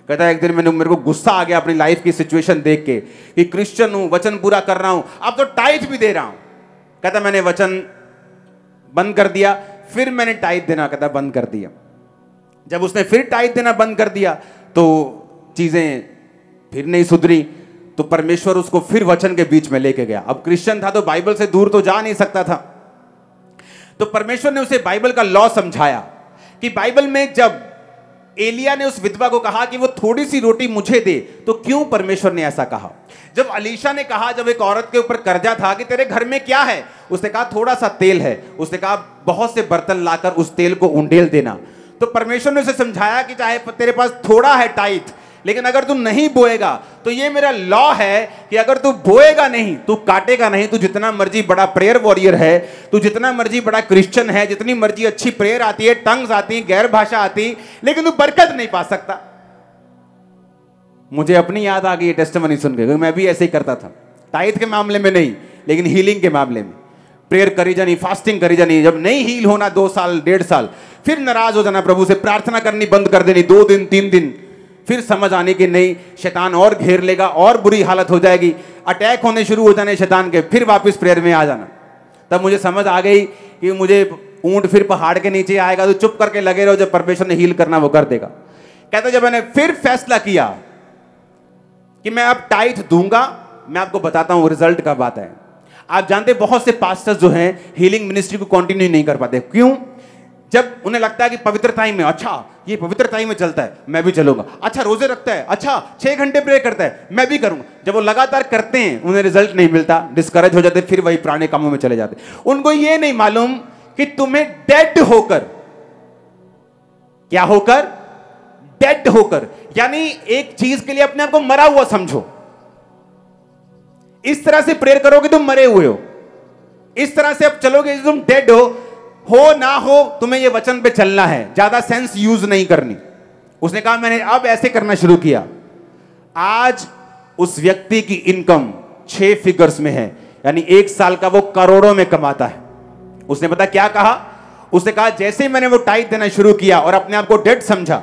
कहता एक दिन मेरे को गुस्सा आ गया अपनी लाइफ की सिचुएशन देख के कि क्रिश्चियन हूं, वचन पूरा कर रहा हूं, अब तो टाइथ भी दे रहा हूं। कहता मैंने वचन बंद कर दिया, फिर मैंने टाइथ देना कहता बंद कर दिया। जब उसने फिर टाइथ देना बंद कर दिया तो चीजें फिर नहीं सुधरी, तो परमेश्वर उसको फिर वचन के बीच में लेके गया। अब क्रिश्चियन था तो बाइबल से दूर तो जा नहीं सकता था, तो परमेश्वर ने उसे बाइबल का लॉ समझाया कि बाइबल में जब एलिया ने उस विधवा को कहा कि वो थोड़ी सी रोटी मुझे दे, तो क्यों परमेश्वर ने ऐसा कहा? जब अलीशा ने कहा, जब एक औरत के ऊपर कर्जा था कि तेरे घर में क्या है, उसने कहा थोड़ा सा तेल है, उसने कहा बहुत से बर्तन लाकर उस तेल को उंडेल देना। तो परमेश्वर ने उसे समझाया कि चाहे तेरे पास थोड़ा है टाइथ, लेकिन अगर तू नहीं बोएगा तो ये मेरा लॉ है कि अगर तू बोएगा नहीं, तू काटेगा नहीं, तू जितना मर्जी बड़ा प्रेयर वॉरियर है, तू जितना मर्जी बड़ा क्रिश्चियन है, जितनी मर्जी अच्छी प्रेयर आती है, टंग्स आती, गैर भाषा आती, लेकिन तू बरकत नहीं पा सकता। मुझे अपनी याद आ गई टेस्टिमनी सुन के, मैं भी ऐसे ही करता था, टाइथ के मामले में नहीं लेकिन हीलिंग के मामले में। प्रेयर करी जानी, फास्टिंग करी जानी, जब नहीं हील होना 2 साल 1.5 साल, फिर नाराज हो जाना प्रभु से, प्रार्थना करनी बंद कर देनी 2 दिन 3 दिन, फिर समझ आने की नहीं, शैतान और घेर लेगा और बुरी हालत हो जाएगी, अटैक होने शुरू हो जाने शैतान के, फिर वापस प्रेयर में आ जाना। तब मुझे समझ आ गई कि मुझे ऊंट फिर पहाड़ के नीचे आएगा, तो चुप करके लगे रहो, जब परमेश्वर ने हील करना वो कर देगा। कहता जब मैंने फिर फैसला किया कि मैं अब टाइथ दूंगा, मैं आपको बताता हूं रिजल्ट का बात है। आप जानते बहुत से पास्टर्स जो हैं हीलिंग मिनिस्ट्री को कंटिन्यू नहीं कर पाते। क्यों? जब उन्हें लगता है कि पवित्र टाइम में, अच्छा ये पवित्र टाइम में चलता है, मैं भी चलूंगा, अच्छा रोजे रखता है, अच्छा 6 घंटे प्रे करता है, मैं भी करूंगा। जब वो लगातार करते हैं उन्हें रिजल्ट नहीं मिलता, डिस्करेज हो जाते, फिर वही पुराने कामों में चले जाते। उनको ये नहीं मालूम कि तुम्हें डेड होकर, क्या होकर? डेड होकर, यानी एक चीज के लिए अपने आप को मरा हुआ समझो। इस तरह से प्रेयर करोगे तुम मरे हुए हो, इस तरह से अब चलोगे तुम डेड हो ना हो, तुम्हें यह वचन पे चलना है, ज्यादा सेंस यूज नहीं करनी। उसने कहा मैंने अब ऐसे करना शुरू किया। आज उस व्यक्ति की इनकम 6 फिगर्स में है, यानी 1 साल का वो करोड़ों में कमाता है। उसने पता क्या कहा? उसने कहा जैसे ही मैंने वो टाइथ देना शुरू किया और अपने आप को डेड समझा,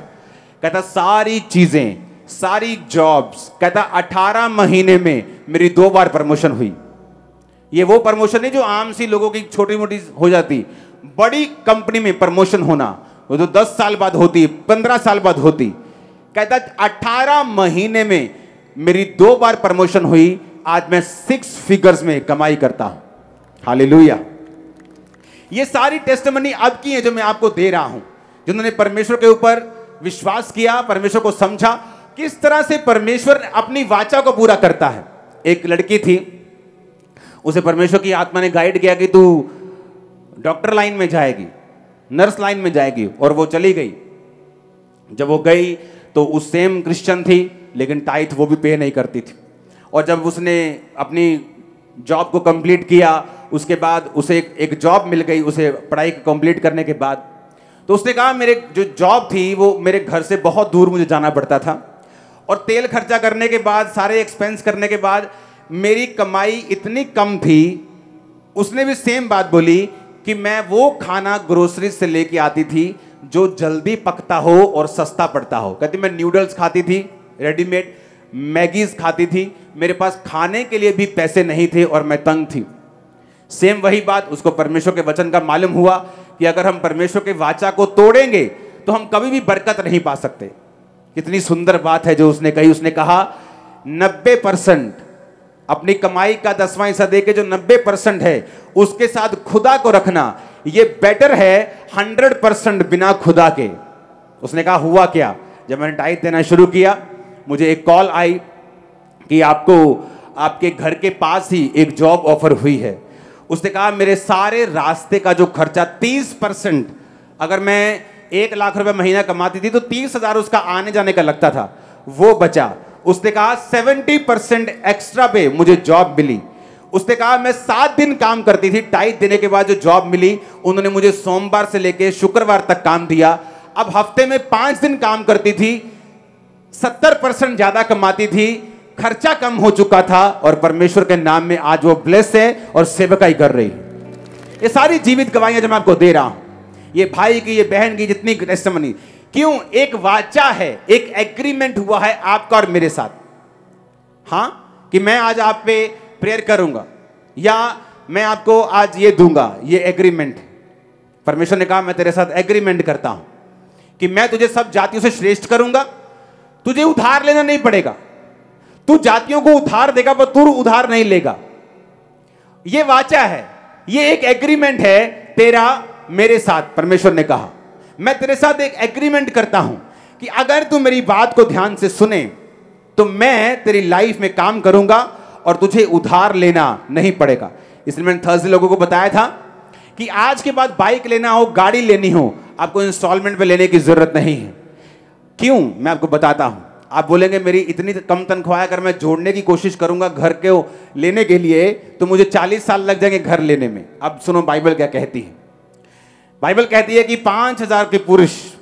कहता सारी चीजें, सारी जॉब्स, कहता 18 महीने में मेरी 2 बार प्रमोशन हुई। ये वो प्रमोशन नहीं जो आम सी लोगों की छोटी मोटी हो जाती, बड़ी कंपनी में प्रमोशन होना वो तो 10 साल बाद होती, 15 साल बाद होती। कहता 18 महीने में मेरी 2 बार प्रमोशन हुई। आज मैं 6 फिगर्स में कमाई करता हूं। हालेलुया। ये सारी टेस्टिमनी अब की है जो मैं आपको दे रहा हूं, जिन्होंने परमेश्वर के ऊपर विश्वास किया, परमेश्वर को समझा, किस तरह से परमेश्वर अपनी वाचा को पूरा करता है। एक लड़की थी, उसे परमेश्वर की आत्मा ने गाइड किया कि तू डॉक्टर लाइन में जाएगी, नर्स लाइन में जाएगी, और वो चली गई। जब वो गई तो उस सेम क्रिश्चियन थी, लेकिन टाइथ वो भी पे नहीं करती थी। और जब उसने अपनी जॉब को कंप्लीट किया, उसके बाद उसे एक जॉब मिल गई, उसे पढ़ाई कंप्लीट करने के बाद। तो उसने कहा मेरे जो जॉब थी वो मेरे घर से बहुत दूर मुझे जाना पड़ता था, और तेल खर्चा करने के बाद, सारे एक्सपेंस करने के बाद मेरी कमाई इतनी कम थी। उसने भी सेम बात बोली कि मैं वो खाना ग्रोसरी से लेके आती थी जो जल्दी पकता हो और सस्ता पड़ता हो। कहती मैं न्यूडल्स खाती थी, रेडीमेड मैगीज खाती थी, मेरे पास खाने के लिए भी पैसे नहीं थे और मैं तंग थी। सेम वही बात उसको परमेश्वर के वचन का मालूम हुआ कि अगर हम परमेश्वर के वाचा को तोड़ेंगे तो हम कभी भी बरकत नहीं पा सकते। कितनी सुंदर बात है जो उसने कही। उसने कहा 90% अपनी कमाई का 10वां हिस्सा देके जो 90% है उसके साथ खुदा को रखना, ये बेटर है 100% बिना खुदा के। उसने कहा हुआ क्या? जब मैंने टाइथ देना शुरू किया, मुझे एक कॉल आई कि आपको आपके घर के पास ही एक जॉब ऑफर हुई है। उसने कहा मेरे सारे रास्ते का जो खर्चा 30%, अगर मैं 1 लाख रुपए महीना कमाती थी तो 30,000 उसका आने जाने का लगता था, वो बचा। उसने कहा 70% एक्स्ट्रा पे मुझे जॉब मिली। उसने कहा मैं 7 दिन काम करती थी, टाइट देने के बाद जो जॉब मिली उन्होंने मुझे सोमवार से लेकर शुक्रवार तक काम दिया। अब हफ्ते में 5 दिन काम करती थी, 70% ज्यादा कमाती थी, खर्चा कम हो चुका था और परमेश्वर के नाम में आज वो ब्लेस है और सेवकाई कर रही है। ये सारी जीवित गवाहियां जो मैं आपको दे रहा हूं, ये भाई की, ये बहन की जितनी टेस्टिमनी, क्यों? एक वाचा है, एक एग्रीमेंट हुआ है आपका और मेरे साथ। हां, कि मैं आज आप पे प्रेयर करूंगा या मैं आपको आज ये दूंगा, ये एग्रीमेंट। परमेश्वर ने कहा मैं तेरे साथ एग्रीमेंट करता हूं कि मैं तुझे सब जातियों से श्रेष्ठ करूंगा, तुझे उधार लेना नहीं पड़ेगा, तू जातियों को उधार देगा पर तू उधार नहीं लेगा। यह वाचा है, यह एक एग्रीमेंट है तेरा मेरे साथ। परमेश्वर ने कहा मैं तेरे साथ एक एग्रीमेंट करता हूं कि अगर तू मेरी बात को ध्यान से सुने तो मैं तेरी लाइफ में काम करूंगा और तुझे उधार लेना नहीं पड़ेगा। इसलिए मैंने थर्सडे लोगों को बताया था कि आज के बाद बाइक लेना हो, गाड़ी लेनी हो, आपको इंस्टॉलमेंट पे लेने की जरूरत नहीं है। क्यों? मैं आपको बताता हूं। आप बोलेंगे मेरी इतनी कम तनख्वाह है, अगर मैं जोड़ने की कोशिश करूंगा घर के लेने के लिए तो मुझे 40 साल लग जाएंगे घर लेने में। अब सुनो बाइबल क्या कहती है। बाइबल कहती है कि 5,000 के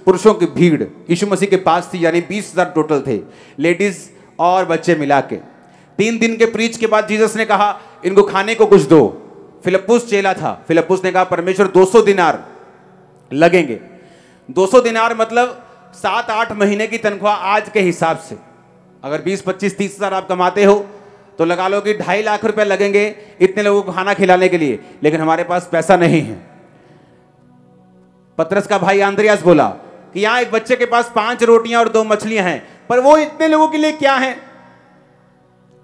पुरुषों की भीड़ यीशु मसीह के पास थी, यानी 20,000 टोटल थे, लेडीज और बच्चे मिला के। 3 दिन के प्रीच के बाद जीसस ने कहा इनको खाने को कुछ दो। फिलिप्पुस चेला था, फिलिप्पुस ने कहा परमेश्वर 200 दिनार लगेंगे। 200 दिनार मतलब 7-8 महीने की तनख्वाह आज के हिसाब से। अगर 20, 25, 30 हजार आप कमाते हो तो लगा लो कि 2.5 लाख रुपए लगेंगे इतने लोगों को खाना खिलाने के लिए, लेकिन हमारे पास पैसा नहीं है। पतरस का भाई आंद्रियास बोला कि यहां एक बच्चे के पास 5 रोटियां और 2 मछलियां हैं, पर वो इतने लोगों के लिए क्या है?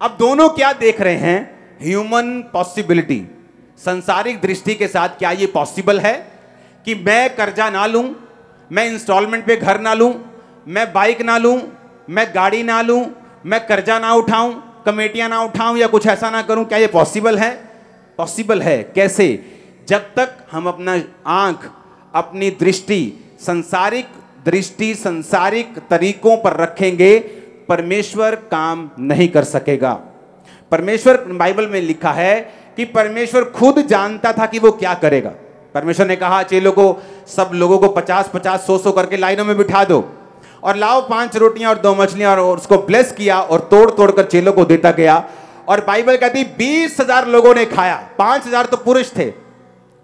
अब दोनों क्या देख रहे हैं? ह्यूमन पॉसिबिलिटी, संसारिक दृष्टि के साथ क्या ये पॉसिबल है कि मैं कर्जा ना लूं, मैं इंस्टॉलमेंट पे घर ना लूं, मैं बाइक ना लूं, मैं गाड़ी ना लूं, मैं कर्जा ना उठाऊं, कमेटियां ना उठाऊं या कुछ ऐसा ना करूं? क्या ये पॉसिबल है? पॉसिबल है। कैसे? जब तक हम अपना आंख, अपनी दृष्टि, संसारिक तरीकों पर रखेंगे, परमेश्वर काम नहीं कर सकेगा। परमेश्वर, बाइबल में लिखा है कि परमेश्वर खुद जानता था कि वो क्या करेगा। परमेश्वर ने कहा चेलों को, सब लोगों को 50-50, 100-100 करके लाइनों में बिठा दो और लाओ 5 रोटियां और 2 मछलियां, और उसको ब्लेस किया और तोड़ तोड़ कर चेलों को देता गया। और बाइबल कहती 20,000 लोगों ने खाया। 5,000 तो पुरुष थे,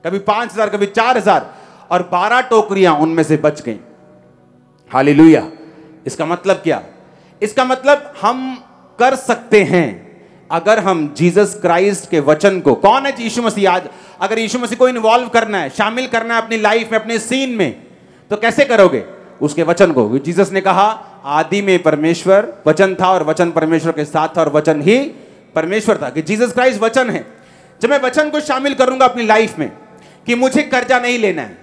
कभी 5,000 कभी 4,000, और 12 टोकरियां उनमें से बच गईं। हालेलुया। इसका मतलब क्या? इसका मतलब हम कर सकते हैं अगर हम जीसस क्राइस्ट के वचन को, कौन है यीशु मसीह, आज अगर यीशु मसीह को इन्वॉल्व करना है, शामिल करना है अपनी लाइफ में, अपने सीन में, तो कैसे करोगे? उसके वचन को। जीसस ने कहा आदि में परमेश्वर वचन था और वचन परमेश्वर के साथ था और वचन ही परमेश्वर था, कि जीसस क्राइस्ट वचन है। जब मैं वचन को शामिल करूंगा अपनी लाइफ में कि मुझे कर्जा नहीं लेना है,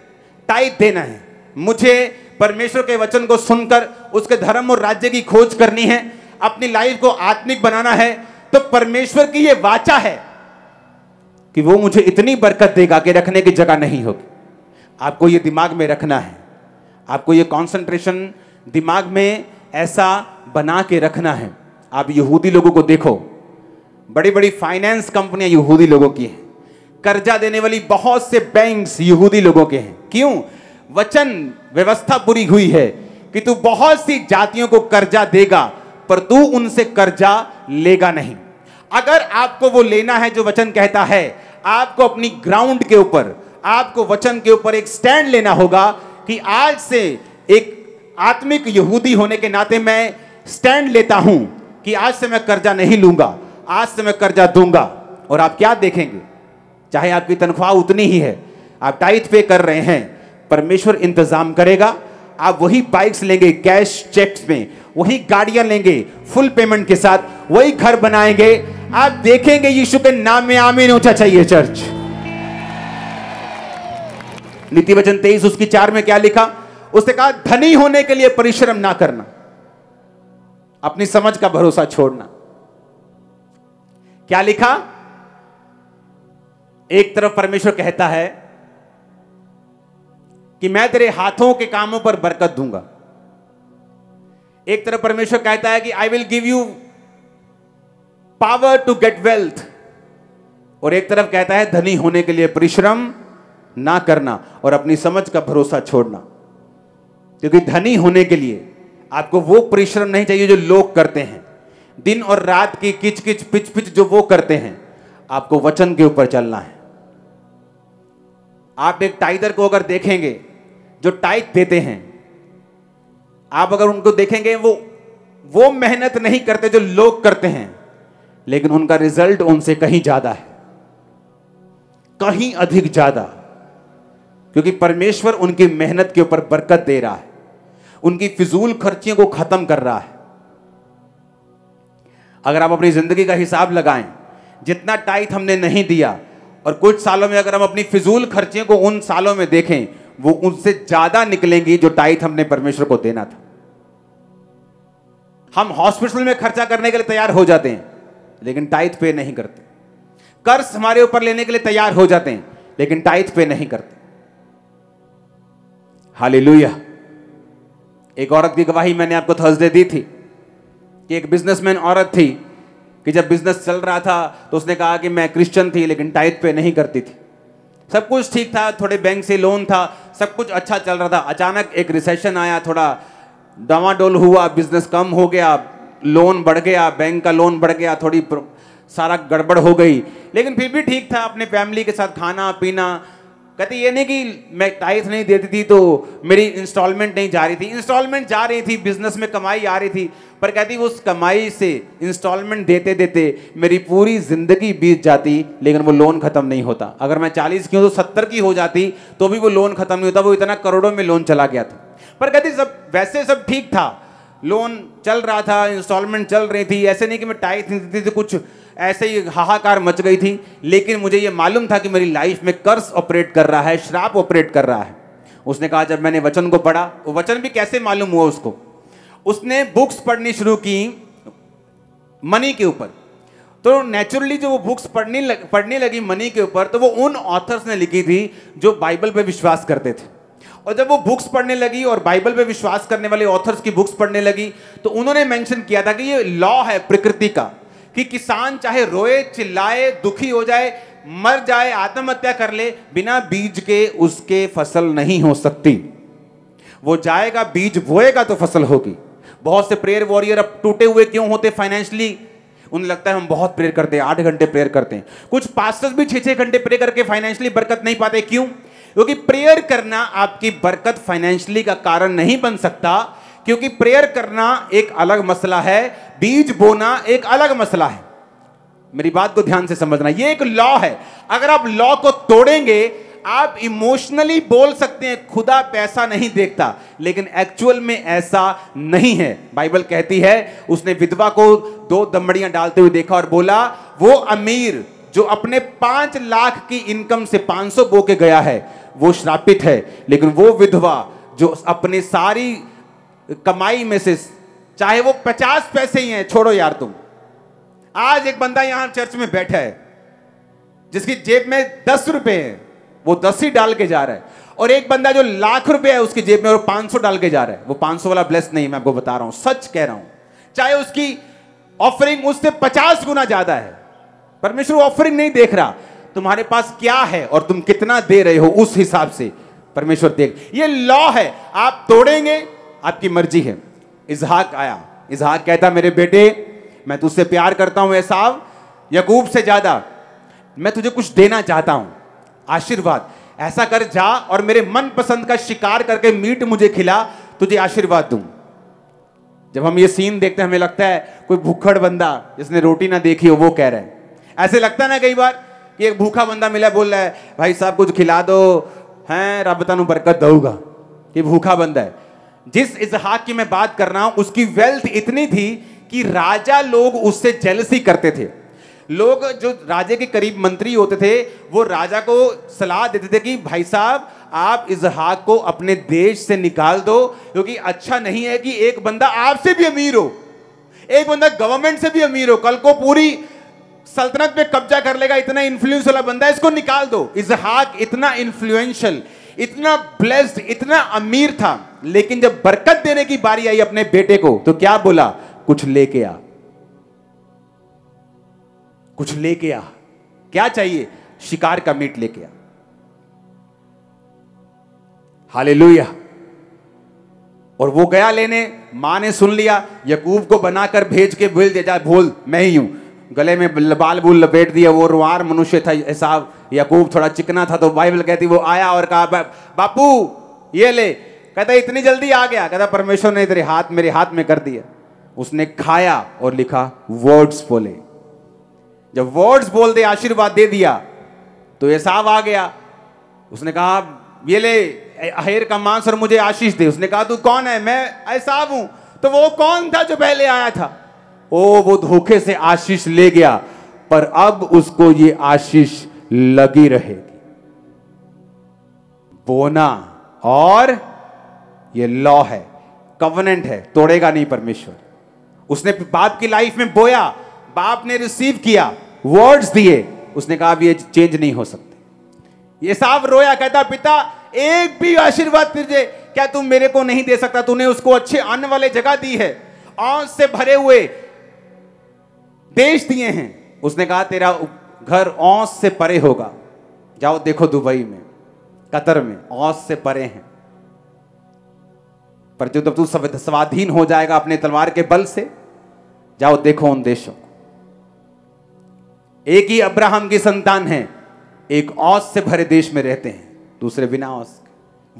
टाइट देना है, मुझे परमेश्वर के वचन को सुनकर उसके धर्म और राज्य की खोज करनी है, अपनी लाइफ को आत्मिक बनाना है, तो परमेश्वर की यह वाचा है कि वो मुझे इतनी बरकत देगा कि रखने की जगह नहीं होगी। आपको ये दिमाग में रखना है, आपको ये कंसंट्रेशन दिमाग में ऐसा बना के रखना है। आप यहूदी लोगों को देखो, बड़ी बड़ी फाइनेंस कंपनियां यहूदी लोगों की हैं, कर्जा देने वाली बहुत से बैंक्स यहूदी लोगों के हैं। क्यों? वचन व्यवस्था पूरी हुई है कि तू बहुत सी जातियों को कर्जा देगा पर तू उनसे कर्जा लेगा नहीं। अगर आपको वो लेना है जो वचन कहता है, आपको अपनी ग्राउंड के ऊपर, आपको वचन के ऊपर एक स्टैंड लेना होगा कि आज से एक आत्मिक यहूदी होने के नाते मैं स्टैंड लेता हूं कि आज से मैं कर्जा नहीं लूंगा, आज से मैं कर्जा दूंगा। और आप क्या देखेंगे, चाहे आपकी तनख्वाह उतनी ही है, आप टाइट पे कर रहे हैं, परमेश्वर इंतजाम करेगा। आप वही बाइक्स लेंगे कैश चेक्स में, वही गाड़ियां लेंगे फुल पेमेंट के साथ, वही घर बनाएंगे। आप देखेंगे यीशु के नाम में आमीन ऊंचा चाहिए चर्च। नीति वचन 23 उसकी 4 में क्या लिखा? उसने कहा धनी होने के लिए परिश्रम ना करना, अपनी समझ का भरोसा छोड़ना। क्या लिखा? एक तरफ परमेश्वर कहता है कि मैं तेरे हाथों के कामों पर बरकत दूंगा, एक तरफ परमेश्वर कहता है कि I will give you power to get wealth, और एक तरफ कहता है धनी होने के लिए परिश्रम ना करना और अपनी समझ का भरोसा छोड़ना। क्योंकि धनी होने के लिए आपको वो परिश्रम नहीं चाहिए जो लोग करते हैं, दिन और रात की किच किच पिच पिच जो वो करते हैं। आपको वचन के ऊपर चलना है। आप एक टाइदर को अगर देखेंगे जो टाइट देते हैं, आप अगर उनको देखेंगे वो मेहनत नहीं करते जो लोग करते हैं, लेकिन उनका रिजल्ट उनसे कहीं ज्यादा है, कहीं अधिक ज्यादा, क्योंकि परमेश्वर उनकी मेहनत के ऊपर बरकत दे रहा है, उनकी फिजूल खर्चियों को खत्म कर रहा है। अगर आप अपनी जिंदगी का हिसाब लगाएं, जितना टाइट हमने नहीं दिया और कुछ सालों में अगर हम अपनी फिजूल खर्चियों को उन सालों में देखें, वो उनसे ज्यादा निकलेंगी जो टाइट हमने परमेश्वर को देना था। हम हॉस्पिटल में खर्चा करने के लिए तैयार हो जाते हैं, लेकिन टाइट पे नहीं करते। कर्ज हमारे ऊपर लेने के लिए तैयार हो जाते हैं, लेकिन टाइट पे नहीं करते। हालेलुया। एक औरत की गवाही मैंने आपको थर्सडे दी थी कि एक बिजनेसमैन औरत थी कि जब बिजनेस चल रहा था तो उसने कहा कि मैं क्रिश्चियन थी लेकिन टाइट पे नहीं करती थी। सब कुछ ठीक था, थोड़े बैंक से लोन था, सब कुछ अच्छा चल रहा था। अचानक एक रिसेशन आया, थोड़ा डामाडोल हुआ, बिजनेस कम हो गया, लोन बढ़ गया, बैंक का लोन बढ़ गया, थोड़ी सारा गड़बड़ हो गई, लेकिन फिर भी ठीक था। अपने फैमिली के साथ खाना पीना, कहती ये नहीं कि मैं टाइट नहीं देती थी तो मेरी इंस्टॉलमेंट नहीं जा रही थी, इंस्टॉलमेंट जा रही थी, बिजनेस में कमाई आ रही थी, पर कहती उस कमाई से इंस्टॉलमेंट देते देते मेरी पूरी जिंदगी बीत जाती, लेकिन वो लोन खत्म नहीं होता। अगर मैं 40 की हूँ तो 70 की हो जाती तो भी वो लोन खत्म नहीं होता। वो इतना करोड़ों में लोन चला गया था। पर कहती सब वैसे सब ठीक था, लोन चल रहा था, इंस्टॉलमेंट चल रही थी, ऐसे नहीं कि मैं टाइट नहीं देती थी, कुछ ऐसे ही हाहाकार मच गई थी। लेकिन मुझे ये मालूम था कि मेरी लाइफ में कर्ज ऑपरेट कर रहा है, श्राप ऑपरेट कर रहा है। उसने कहा जब मैंने वचन को पढ़ा, वो वचन भी कैसे मालूम हुआ उसको, उसने बुक्स पढ़नी शुरू की मनी के ऊपर। तो नेचुरली जो वो बुक्स पढ़ने लगी मनी के ऊपर, तो वो उन ऑथर्स ने लिखी थी जो बाइबल पे विश्वास करते थे। और जब वो बुक्स पढ़ने लगी और बाइबल पे विश्वास करने वाले ऑथर्स की बुक्स पढ़ने लगी, तो उन्होंने मेंशन किया था कि ये लॉ है प्रकृति का कि किसान चाहे रोए, चिल्लाए, दुखी हो जाए, मर जाए, आत्महत्या कर ले, बिना बीज के उसके फसल नहीं हो सकती। वो जाएगा, बीज बोएगा तो फसल होगी। बहुत से प्रेयर वॉरियर अब टूटे हुए क्यों होते फाइनेंशियली? उन्हें लगता है हम बहुत प्रेयर करते हैं, 8 घंटे प्रेयर करते हैं। कुछ पास्टर्स भी 6-6 घंटे प्रेयर करके फाइनेंशियली बरकत नहीं पाते। क्यों? क्योंकि प्रेयर करना आपकी बरकत फाइनेंशियली का कारण नहीं बन सकता, क्योंकि प्रेयर करना एक अलग मसला है, बीज बोना एक अलग मसला है। मेरी बात को ध्यान से समझना, ये एक लॉ है। अगर आप लॉ को तोड़ेंगे, आप इमोशनली बोल सकते हैं खुदा पैसा नहीं देखता, लेकिन एक्चुअल में ऐसा नहीं है। बाइबल कहती है उसने विधवा को 2 दमड़ियां डालते हुए देखा और बोला वो अमीर जो अपने 5 लाख की इनकम से 500 बो के गया है वो श्रापित है, लेकिन वो विधवा जो अपने सारी कमाई में से चाहे वो 50 पैसे ही हैं, छोड़ो यार तुम। आज एक बंदा यहां चर्च में बैठा है जिसकी जेब में 10 रुपए हैं, वो 10 ही डाल के जा रहा है, और एक बंदा जो लाख रुपए है उसकी जेब में और 500 डाल के जा रहा है। वो 500 वाला ब्लेस नहीं, मैं आपको बता रहा हूं, सच कह रहा हूं। चाहे उसकी ऑफरिंग उससे 50 गुना ज्यादा है, परमेश्वर ऑफरिंग नहीं देख रहा, तुम्हारे पास क्या है और तुम कितना दे रहे हो, उस हिसाब से परमेश्वर देख। ये लॉ है, आप तोड़ेंगे आपकी मर्जी है। इसहाक आया, इसहाक कहता मेरे बेटे मैं तुझसे प्यार करता हूं एसाव, याकूब से ज्यादा, मैं तुझे कुछ देना चाहता हूं, आशीर्वाद। ऐसा कर जा और मेरे मन पसंद का शिकार करके मीट मुझे खिला, तुझे आशीर्वाद दूं। जब हम ये सीन देखते हैं हमें लगता है कोई भूखड़ बंदा जिसने रोटी ना देखी हो वो कह रहा है। ऐसे लगता है ना कई बार कि एक भूखा बंदा मिला, बोल रहा है भाई साहब कुछ खिला दो, हैं रब तनु बरकत दूंगा। ये भूखा बंदा है। जिस इसहाक की मैं बात कर रहा हूं उसकी वेल्थ इतनी थी कि राजा लोग उससे जेलसी करते थे। लोग जो राजे के करीब मंत्री होते थे वो राजा को सलाह देते थे कि भाई साहब आप इसहाक को अपने देश से निकाल दो, क्योंकि अच्छा नहीं है कि एक बंदा आपसे भी अमीर हो, एक बंदा गवर्नमेंट से भी अमीर हो, कल को पूरी सल्तनत पे कब्जा कर लेगा, इतना इन्फ्लुएंस वाला बंदा है, इसको निकाल दो। इसहाक इतना इन्फ्लुएंशियल, इतना ब्लेस्ड, इतना अमीर था, लेकिन जब बरकत देने की बारी आई अपने बेटे को, तो क्या बोला? कुछ लेके आ, कुछ लेके आ। क्या चाहिए? शिकार का मीट लेके आ। हालेलुया। और वो गया लेने, मां ने सुन लिया, यकूब को बनाकर भेज के बोल दिया, बोल मैं ही हूं। गले में बाल बूल लपेट दिया, वो रुआर मनुष्य था एसाव। याकूब थोड़ा चिकना था, तो बाइबल कहती वो आया और कहा बापू ये ले। कहता इतनी जल्दी आ गया? कहता परमेश्वर ने तेरे हाथ मेरे हाथ में कर दिया। उसने खाया और लिखा वर्ड्स बोले। जब वर्ड्स बोल दे, आशीर्वाद दे दिया, तो एसाव आ गया। उसने कहा ये ले अहेर का मांस और मुझे आशीष दे। उसने कहा तू कौन है? मैं एसाव हूं। तो वो कौन था जो पहले आया था? वो धोखे से आशीष ले गया, पर अब उसको ये आशीष लगी रहेगी। बोना, और ये लॉ है, कवनेंट है, तोड़ेगा नहीं परमेश्वर। उसने बाप की लाइफ में बोया, बाप ने रिसीव किया, वर्ड्स दिए, उसने कहा अब ये चेंज नहीं हो सकते। ये साफ रोया, कहता पिता एक भी आशीर्वाद तुझे, क्या तुम मेरे को नहीं दे सकता? तूने उसको अच्छे आने वाले जगह दी है, औंस से भरे हुए देश दिए हैं। उसने कहा तेरा घर औंस से परे होगा। जाओ देखो दुबई में, कतर में औंस से परे हैं, पर जब तू स्वाधीन हो जाएगा अपने तलवार के बल से, जाओ देखो उन देशों को। एक ही अब्राहम की संतान है, एक औंस से भरे देश में रहते हैं, दूसरे बिना औंस के।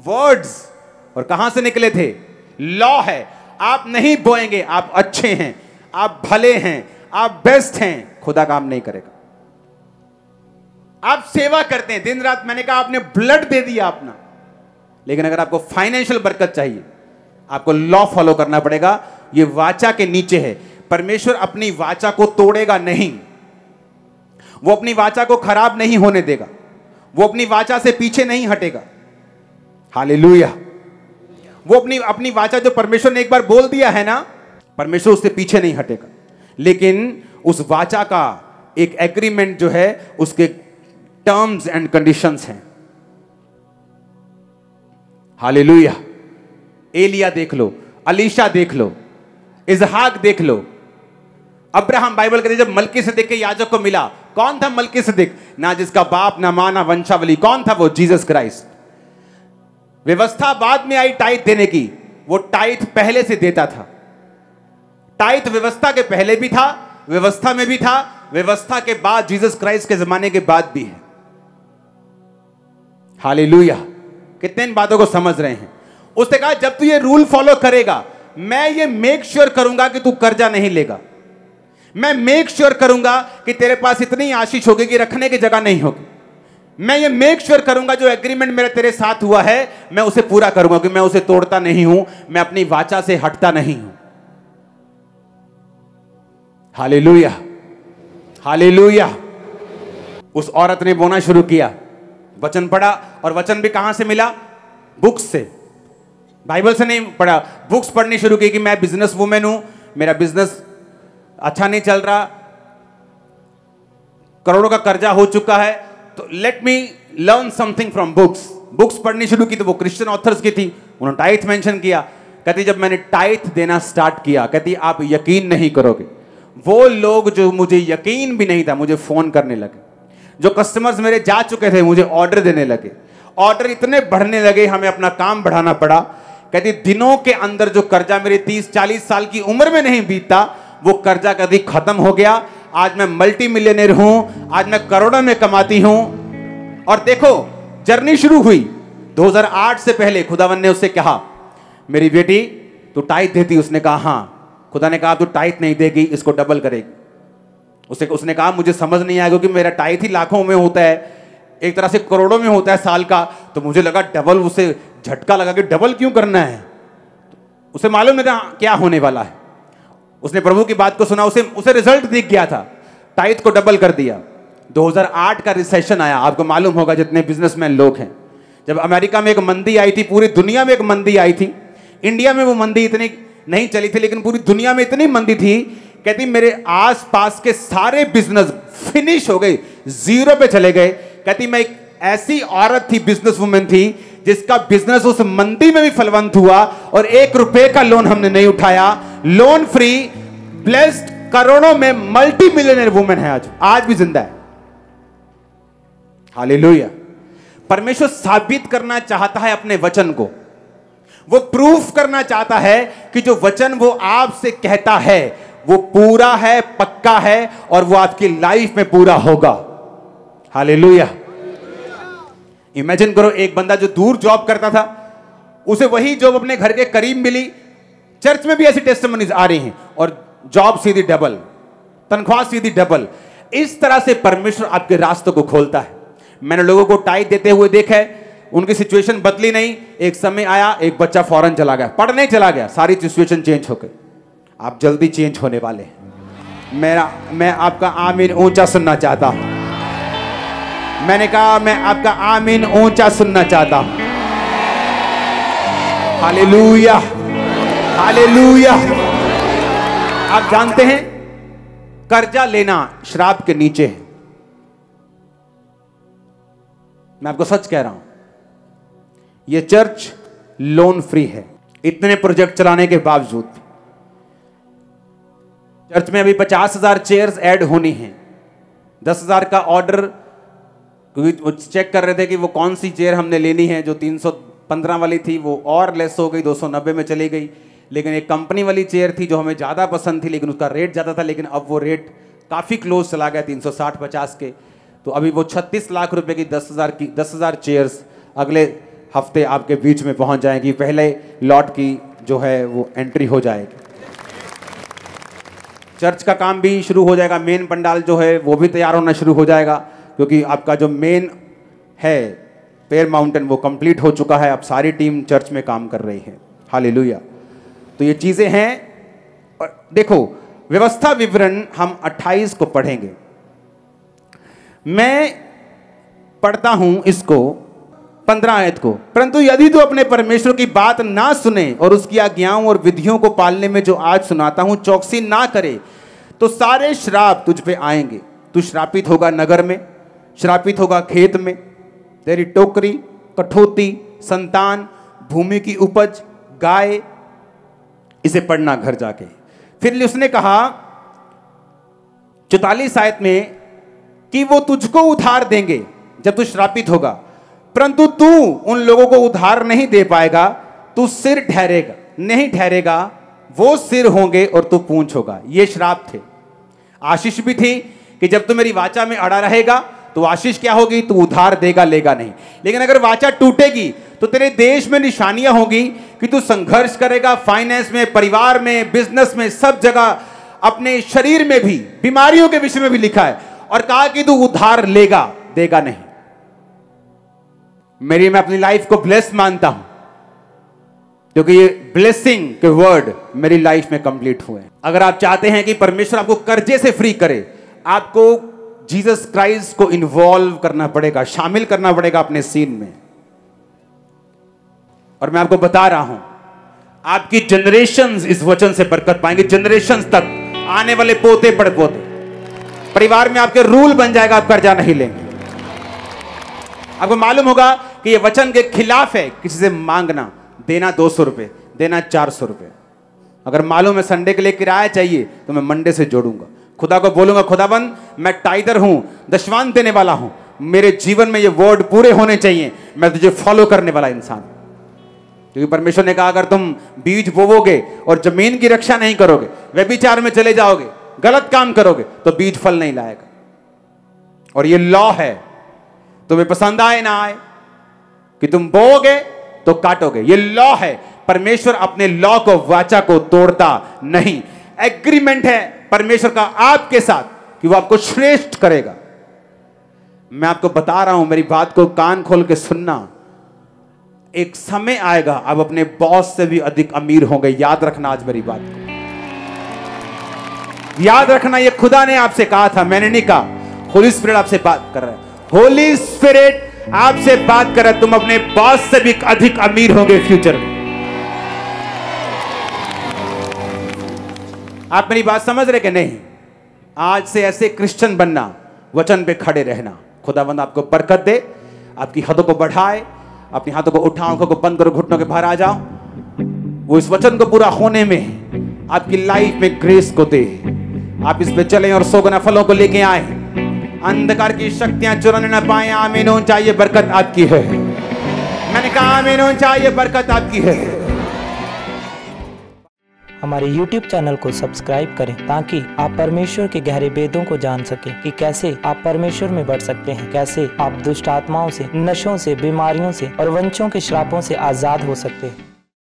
वर्ड्स, और कहां से निकले थे? लॉ है। आप नहीं बोएंगे, आप अच्छे हैं, आप भले हैं, आप बेस्ट हैं, खुदा काम नहीं करेगा। आप सेवा करते हैं दिन रात, मैंने कहा आपने ब्लड दे दिया अपना, लेकिन अगर आपको फाइनेंशियल बरकत चाहिए, आपको लॉ फॉलो करना पड़ेगा। ये वाचा के नीचे है। परमेश्वर अपनी वाचा को तोड़ेगा नहीं, वो अपनी वाचा को खराब नहीं होने देगा, वो अपनी वाचा से पीछे नहीं हटेगा। हालेलुया। वो अपनी वाचा जो परमेश्वर ने एक बार बोल दिया है ना, परमेश्वर उससे पीछे नहीं हटेगा, लेकिन उस वाचा का एक एग्रीमेंट जो है, उसके टर्म्स एंड कंडीशंस हैं। हालेलुया। एलिया देख लो, अलीशा देख लो, इसहाक देख लो, अब्राहम। बाइबल कहते जब मलकीसेदेक के याजक को मिला, कौन था मलकीसेदेक? ना जिसका बाप ना मां ना वंशावली, कौन था वो? Jesus Christ. व्यवस्था बाद में आई टाइथ देने की, वो टाइथ पहले से देता था। टाइथ व्यवस्था के पहले भी था, व्यवस्था में भी था, व्यवस्था के बाद जीसस क्राइस्ट के जमाने के बाद भी है। हालेलुया। कितने इन बातों को समझ रहे हैं? उसने कहा जब तू ये रूल फॉलो करेगा, मैं ये मेक श्योर करूंगा कि तू कर्जा नहीं लेगा। मैं मेक श्योर करूंगा कि तेरे पास इतनी आशीष होगी कि रखने की जगह नहीं होगी। मैं ये मेक श्योर करूंगा जो एग्रीमेंट मेरा तेरे साथ हुआ है, मैं उसे पूरा करूंगा, कि मैं उसे तोड़ता नहीं हूं, मैं अपनी वाचा से हटता नहीं हूं। Hallelujah, hallelujah. उस औरत ने बोना शुरू किया, वचन पढ़ा, और वचन भी कहां से मिला? बुक्स से, बाइबल से नहीं पढ़ा। बुक्स पढ़नी शुरू की कि मैं बिजनेस वुमेन हूं, मेरा बिजनेस अच्छा नहीं चल रहा, करोड़ों का कर्जा हो चुका है, तो let me learn something from books. Books पढ़नी शुरू की, तो वो क्रिश्चियन ऑथर्स की थी, उन्होंने टाइथ मेंशन किया। कहती जब मैंने टाइथ देना स्टार्ट किया, कहती आप यकीन नहीं करोगे, वो लोग जो मुझे यकीन भी नहीं था मुझे फोन करने लगे। जो कस्टमर्स मेरे जा चुके थे मुझे ऑर्डर देने लगे, ऑर्डर इतने बढ़ने लगे, हमें अपना काम बढ़ाना पड़ा। कहती दिनों के अंदर जो कर्जा मेरे 30-40 साल की उम्र में नहीं बीतता, वो कर्जा कभी खत्म हो गया। आज मैं मल्टी मिलियनर हूं, आज मैं करोड़ों में कमाती हूं। और देखो जर्नी शुरू हुई 2008 से पहले। खुदावन ने उससे कहा मेरी बेटी तू टाइथ देती? उसने कहा हाँ। खुदा ने कहा तू टाइथ नहीं देगी, इसको डबल करेगी। उसने कहा मुझे समझ नहीं आया, क्योंकि मेरा टाइथ ही लाखों में होता है, एक तरह से करोड़ों में होता है साल का, तो मुझे लगा डबल, उसे झटका लगा कि डबल क्यों करना है। उसे मालूम नहीं था क्या होने वाला है। उसने प्रभु की बात को सुना, उसे रिजल्ट दिख गया था, टाइथ को डबल कर दिया। 2008 का रिसेशन आया, आपको मालूम होगा जितने बिजनेसमैन लोग हैं। जब अमेरिका में एक मंदी आई थी, पूरी दुनिया में एक मंदी आई थी, इंडिया में वो मंदी इतनी नहीं चली थी, लेकिन पूरी दुनिया में इतनी मंदी थी कहती मेरे आसपास के सारे बिजनेस फिनिश हो गए, जीरो पे चले गए। कहती मैं एक ऐसी औरत थी, बिजनेस वुमेन थी, जिसका बिजनेस उस मंदी में भी फलवंत हुआ और 1 रुपए का लोन हमने नहीं उठाया, लोन फ्री, ब्लेस्ड, करोड़ों में मल्टी मिलियनर वुमेन है, आज भी जिंदा है। हालेलुया। परमेश्वर साबित करना चाहता है अपने वचन को, वो प्रूफ करना चाहता है कि जो वचन वो आपसे कहता है वो पूरा है, पक्का है और वो आपकी लाइफ में पूरा होगा। हालेलुया। इमेजिन करो, एक बंदा जो दूर जॉब करता था, उसे वही जॉब अपने घर के करीब मिली। चर्च में भी ऐसी टेस्टिमनीज आ रही हैं और जॉब सीधी डबल, तनख्वाह सीधी डबल। इस तरह से परमेश्वर आपके रास्तों को खोलता है। मैंने लोगों को टाइट देते हुए देखा है, उनकी सिचुएशन बदली नहीं। एक समय आया, एक बच्चा फॉरेन चला गया, पढ़ने चला गया, सारी सिचुएशन चेंज हो गई। आप जल्दी चेंज होने वाले हैं। मैं आपका आमीन ऊंचा सुनना चाहता हूं। मैंने कहा मैं आपका आमीन ऊंचा सुनना चाहता हूं। Hallelujah, hallelujah. आप जानते हैं कर्जा लेना श्राप के नीचे है। मैं आपको सच कह रहा हूं, यह चर्च लोन फ्री है, इतने प्रोजेक्ट चलाने के बावजूद। चर्च में अभी 50,000 चेयर्स ऐड होनी हैं। 10,000 का ऑर्डर, क्योंकि वो चेक कर रहे थे कि वो कौन सी चेयर हमने लेनी है। जो 315 वाली थी वो और लेस हो गई, 290 में चली गई। लेकिन एक कंपनी वाली चेयर थी जो हमें ज़्यादा पसंद थी, लेकिन उसका रेट ज़्यादा था, लेकिन अब वो रेट काफ़ी क्लोज चला गया 360-50 के। तो अभी वो 36 लाख रुपए की 10,000 चेयर्स अगले हफ्ते आपके बीच में पहुंच जाएंगी। पहले लॉट की जो है वो एंट्री हो जाएगी। चर्च का काम भी शुरू हो जाएगा, मेन पंडाल जो है वो भी तैयार होना शुरू हो जाएगा, क्योंकि आपका जो मेन है पेयर माउंटेन वो कंप्लीट हो चुका है। अब सारी टीम चर्च में काम कर रही है। हालेलुया। तो ये चीज़ें हैं। और देखो, व्यवस्था विवरण हम 28 को पढ़ेंगे। मैं पढ़ता हूं इसको 15 आयत को। परंतु यदि तू अपने परमेश्वर की बात ना सुने और उसकी आज्ञाओं और विधियों को पालने में जो आज सुनाता हूं चौकसी ना करे, तो सारे श्राप तुझ पे आएंगे। तू श्रापित होगा नगर में, श्रापित होगा खेत में, तेरी टोकरी, कठौती, संतान, भूमि की उपज, गाय। इसे पढ़ना घर जाके। फिर उसने कहा 44 आयत में कि वो तुझको उधार देंगे जब तू श्रापित होगा, परंतु तू उन लोगों को उधार नहीं दे पाएगा। तू सिर ठहरेगा, नहीं ठहरेगा, वो सिर होंगे और तू पूंछ होगा। ये श्राप थे। आशीष भी थी कि जब तू मेरी वाचा में अड़ा रहेगा तो आशीष क्या होगी, तू उधार देगा, लेगा नहीं। लेकिन अगर वाचा टूटेगी तो तेरे देश में निशानियां होगी कि तू संघर्ष करेगा, फाइनेंस में, परिवार में, बिजनेस में, सब जगह। अपने शरीर में भी बीमारियों के विषय में भी लिखा है और कहा कि तू उधार लेगा, देगा नहीं। मैं अपनी लाइफ को ब्लेस मानता हूं, क्योंकि ये ब्लेसिंग के वर्ड मेरी लाइफ में कंप्लीट हुए। अगर आप चाहते हैं कि परमेश्वर आपको कर्जे से फ्री करे, आपको जीसस क्राइस्ट को इन्वॉल्व करना पड़ेगा, शामिल करना पड़ेगा अपने सीन में। और मैं आपको बता रहा हूं, आपकी जनरेशंस इस वचन से बरकत पाएंगे। जनरेशंस तक, आने वाले पोते पड़पोते, परिवार में आपके रूल बन जाएगा, आप कर्जा नहीं लेंगे। आपको मालूम होगा कि यह वचन के खिलाफ है किसी से मांगना, देना 200 रुपए, देना 400 रुपए। अगर मालूम है संडे के लिए किराया चाहिए तो मैं मंडे से जोड़ूंगा। खुदा को बोलूंगा, खुदाबंद मैं टाइदर हूं, दशवान देने वाला हूं, मेरे जीवन में ये वर्ड पूरे होने चाहिए, मैं तुझे फॉलो करने वाला इंसान। क्योंकि परमेश्वर ने कहा अगर तुम बीज बोवोगे और जमीन की रक्षा नहीं करोगे, व्यभिचार में चले जाओगे, गलत काम करोगे, तो बीज फल नहीं लाएगा। और ये लॉ है, तुम्हें पसंद आए ना आए, कि तुम बोओगे तो काटोगे। ये लॉ है। परमेश्वर अपने लॉ को, वाचा को तोड़ता नहीं। एग्रीमेंट है परमेश्वर का आपके साथ कि वो आपको श्रेष्ठ करेगा। मैं आपको बता रहा हूं, मेरी बात को कान खोल के सुनना। एक समय आएगा आप अपने बॉस से भी अधिक अमीर होंगे। याद रखना आज मेरी बात को, याद रखना। ये खुदा ने आपसे कहा था, मैंने नहीं कहा। होली स्पिरिट आपसे बात कर रहा है। होली स्पिरिट आपसे बात कर रहा है। तुम अपने बॉस से भी अधिक अमीर होंगे फ्यूचर में। आप मेरी बात समझ रहे कि नहीं? आज से ऐसे क्रिश्चियन बनना, वचन पे खड़े रहना। खुदावंद आपको बरकत दे, आपकी हदों को बढ़ाए। अपनी हाथों को उठाओ, आंखों को बंद करो, घुटनों के बाहर आ जाओ। वो इस वचन को पूरा होने में आपकी लाइफ में ग्रेस को दे। आप इस पे चलें और 100 गुना फलों को लेके आए। अंधकार की शक्तियां चुराने ना पाए। आमीन होना चाहिए, बरकत आपकी है। मैंने कहा आमीन होना चाहिए, बरकत आपकी है। हमारे YouTube चैनल को सब्सक्राइब करें ताकि आप परमेश्वर के गहरे भेदों को जान सकें कि कैसे आप परमेश्वर में बढ़ सकते हैं, कैसे आप दुष्ट आत्माओं से, नशों से, बीमारियों से और वंशों के श्रापों से आजाद हो सकते हैं।